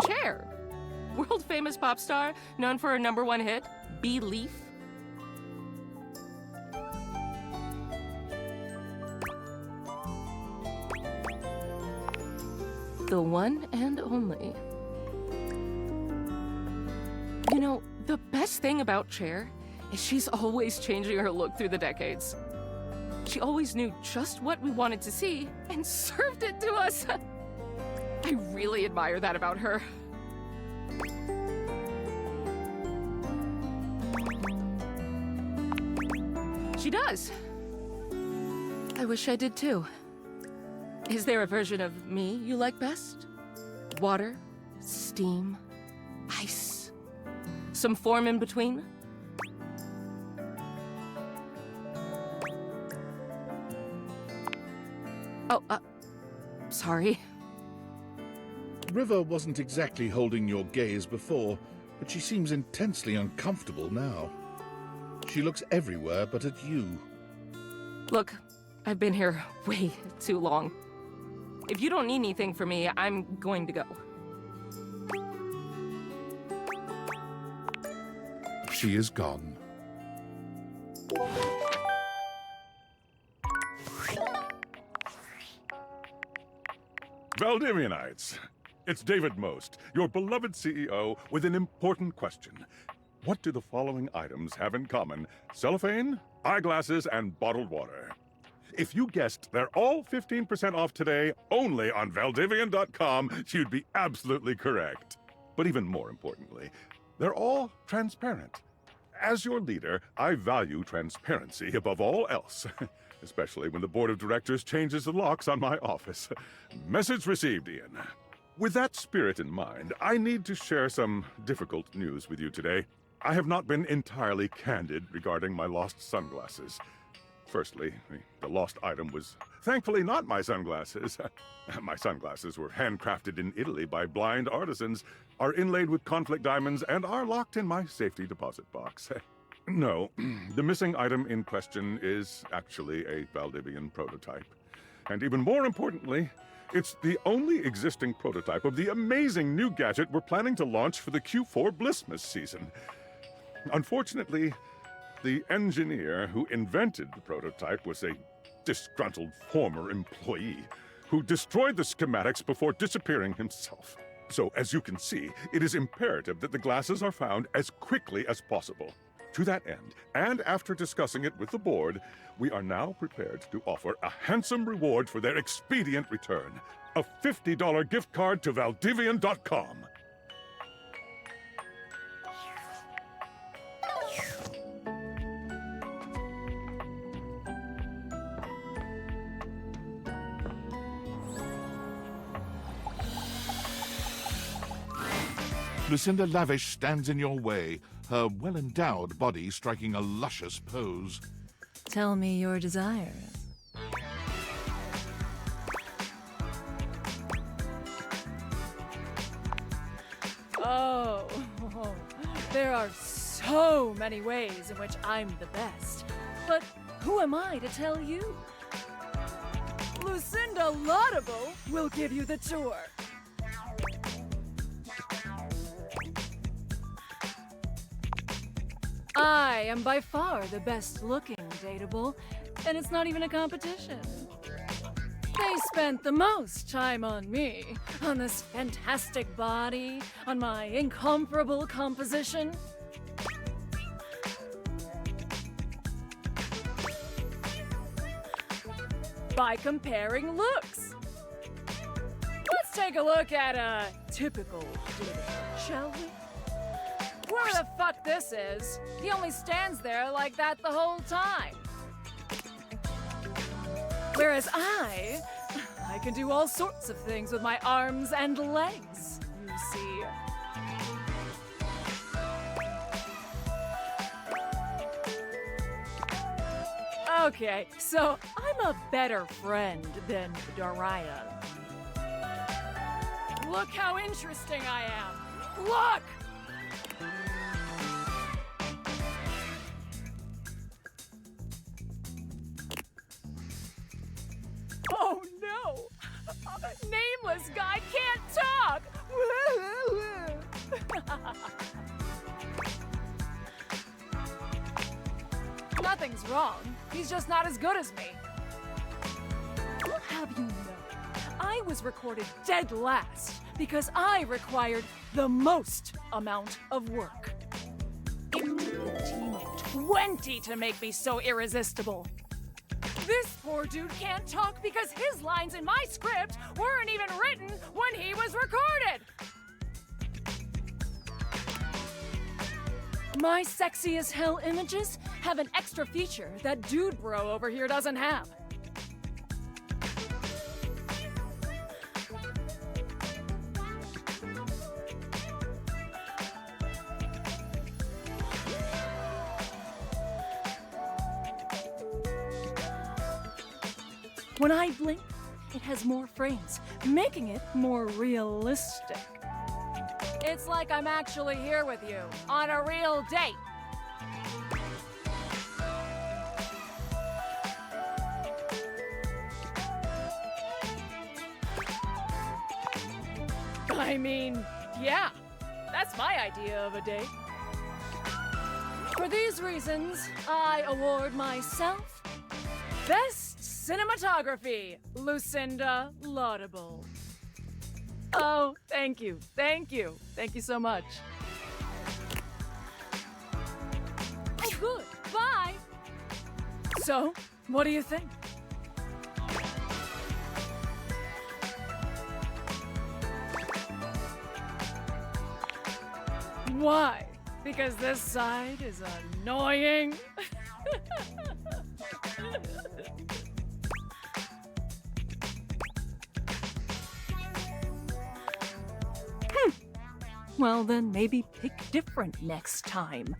Chair. World famous pop star, known for her #1 hit, Belief. The one and only. You know, the best thing about Cher is she's always changing her look through the decades. She always knew just what we wanted to see and served it to us. I really admire that about her. She does. I wish I did too. Is there a version of me you like best? Water, steam, ice, some form in between? Oh, sorry. River wasn't exactly holding your gaze before, but she seems intensely uncomfortable now. She looks everywhere but at you. Look, I've been here way too long. If you don't need anything from me, I'm going to go. She is gone. Valdivianites, it's David Most, your beloved CEO, with an important question. What do the following items have in common? Cellophane, eyeglasses, and bottled water. If you guessed they're all 15% off today, only on Valdivian.com, you'd be absolutely correct. But even more importantly, they're all transparent. As your leader, I value transparency above all else, especially when the board of directors changes the locks on my office. Message received, Ian. With that spirit in mind, I need to share some difficult news with you today. I have not been entirely candid regarding my lost sunglasses. Firstly, the lost item was thankfully not my sunglasses. My sunglasses were handcrafted in Italy by blind artisans, are inlaid with conflict diamonds, and are locked in my safety deposit box. No, the missing item in question is actually a Valdivian prototype. And even more importantly, it's the only existing prototype of the amazing new gadget we're planning to launch for the Q4 Blissmas season. Unfortunately, the engineer who invented the prototype was a disgruntled former employee who destroyed the schematics before disappearing himself. So, as you can see, it is imperative that the glasses are found as quickly as possible. To that end, and after discussing it with the board, we are now prepared to offer a handsome reward for their expedient return. A $50 gift card to Valdivian.com. Lucinda Lavish stands in your way, her well-endowed body striking a luscious pose. Tell me your desires. Oh, there are so many ways in which I'm the best. But who am I to tell you? Lucinda Laudable will give you the tour. I am by far the best looking dateable, and it's not even a competition. They spent the most time on me, on this fantastic body, on my incomparable composition. By comparing looks. Let's take a look at a typical dateable, shall we? Whoever the fuck this is, he only stands there like that the whole time. Whereas I can do all sorts of things with my arms and legs, you see. Okay, so I'm a better friend than Dorian. Look how interesting I am. Look! Oh no! Nameless guy can't talk! Nothing's wrong. He's just not as good as me. I'll have you know, I was recorded dead last because I required the most amount of work. It took a team of 20 to make me so irresistible. This poor dude can't talk because his lines in my script weren't even written when he was recorded. My sexy as hell images have an extra feature that dude bro over here doesn't have. When I blink, it has more frames, making it more realistic. It's like I'm actually here with you, on a real date. I mean, yeah, that's my idea of a date. For these reasons, I award myself Best Cinematography, Lucinda Laudable. Oh, thank you, thank you, thank you so much. Oh, good, bye. So, what do you think? Why? Because this side is annoying? Well, then maybe pick different next time.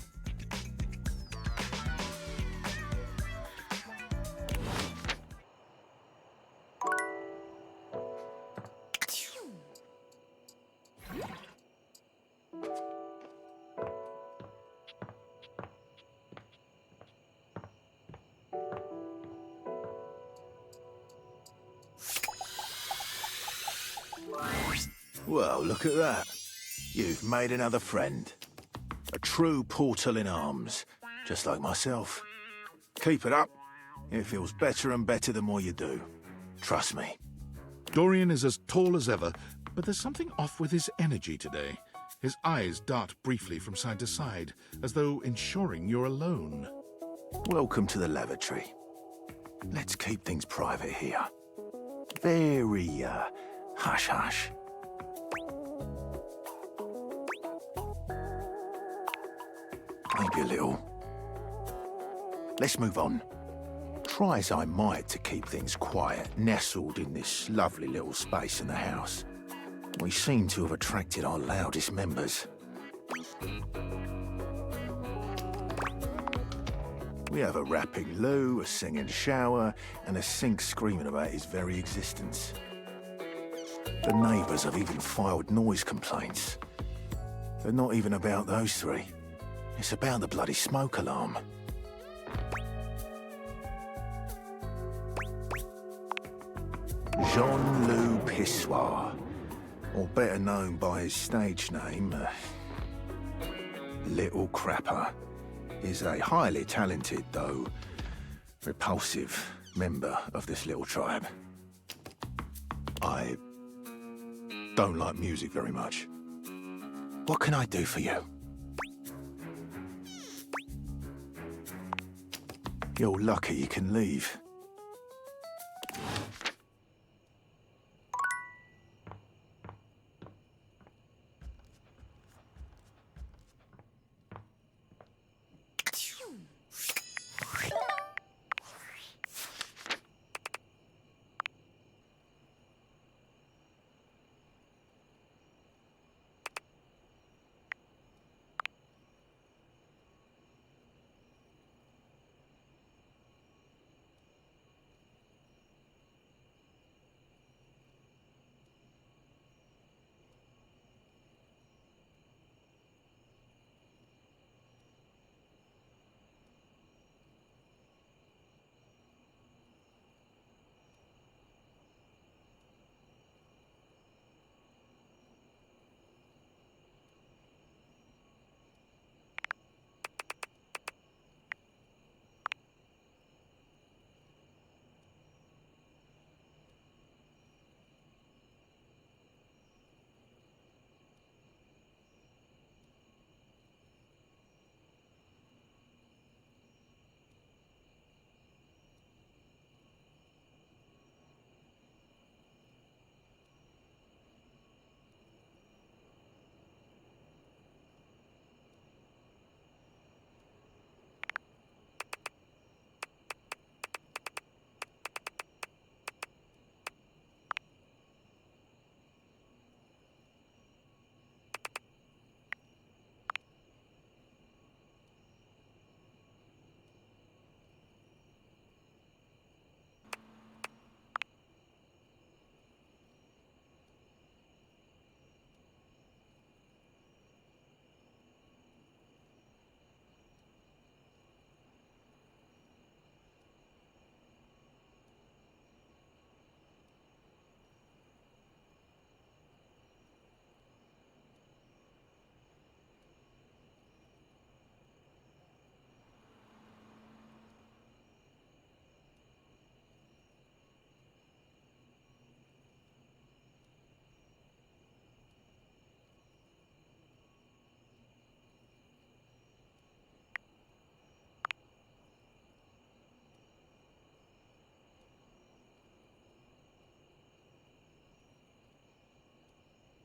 Well, look at that. You've made another friend. A true portal in arms, just like myself. Keep it up. It feels better and better the more you do. Trust me. Dorian is as tall as ever, but there's something off with his energy today. His eyes dart briefly from side to side, as though ensuring you're alone. Welcome to the lavatory. Let's keep things private here. Very, hush-hush. Maybe a little. Let's move on. Try as I might to keep things quiet, nestled in this lovely little space in the house. We seem to have attracted our loudest members. We have a rapping loo, a singing shower, and a sink screaming about his very existence. The neighbours have even filed noise complaints. But not even about those three. It's about the bloody smoke alarm. Jean-Loup Pissoir, or better known by his stage name, Little Crapper, is a highly talented, though repulsive, member of this little tribe. I don't like music very much. What can I do for you? You're lucky you can leave.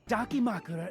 Dakimakura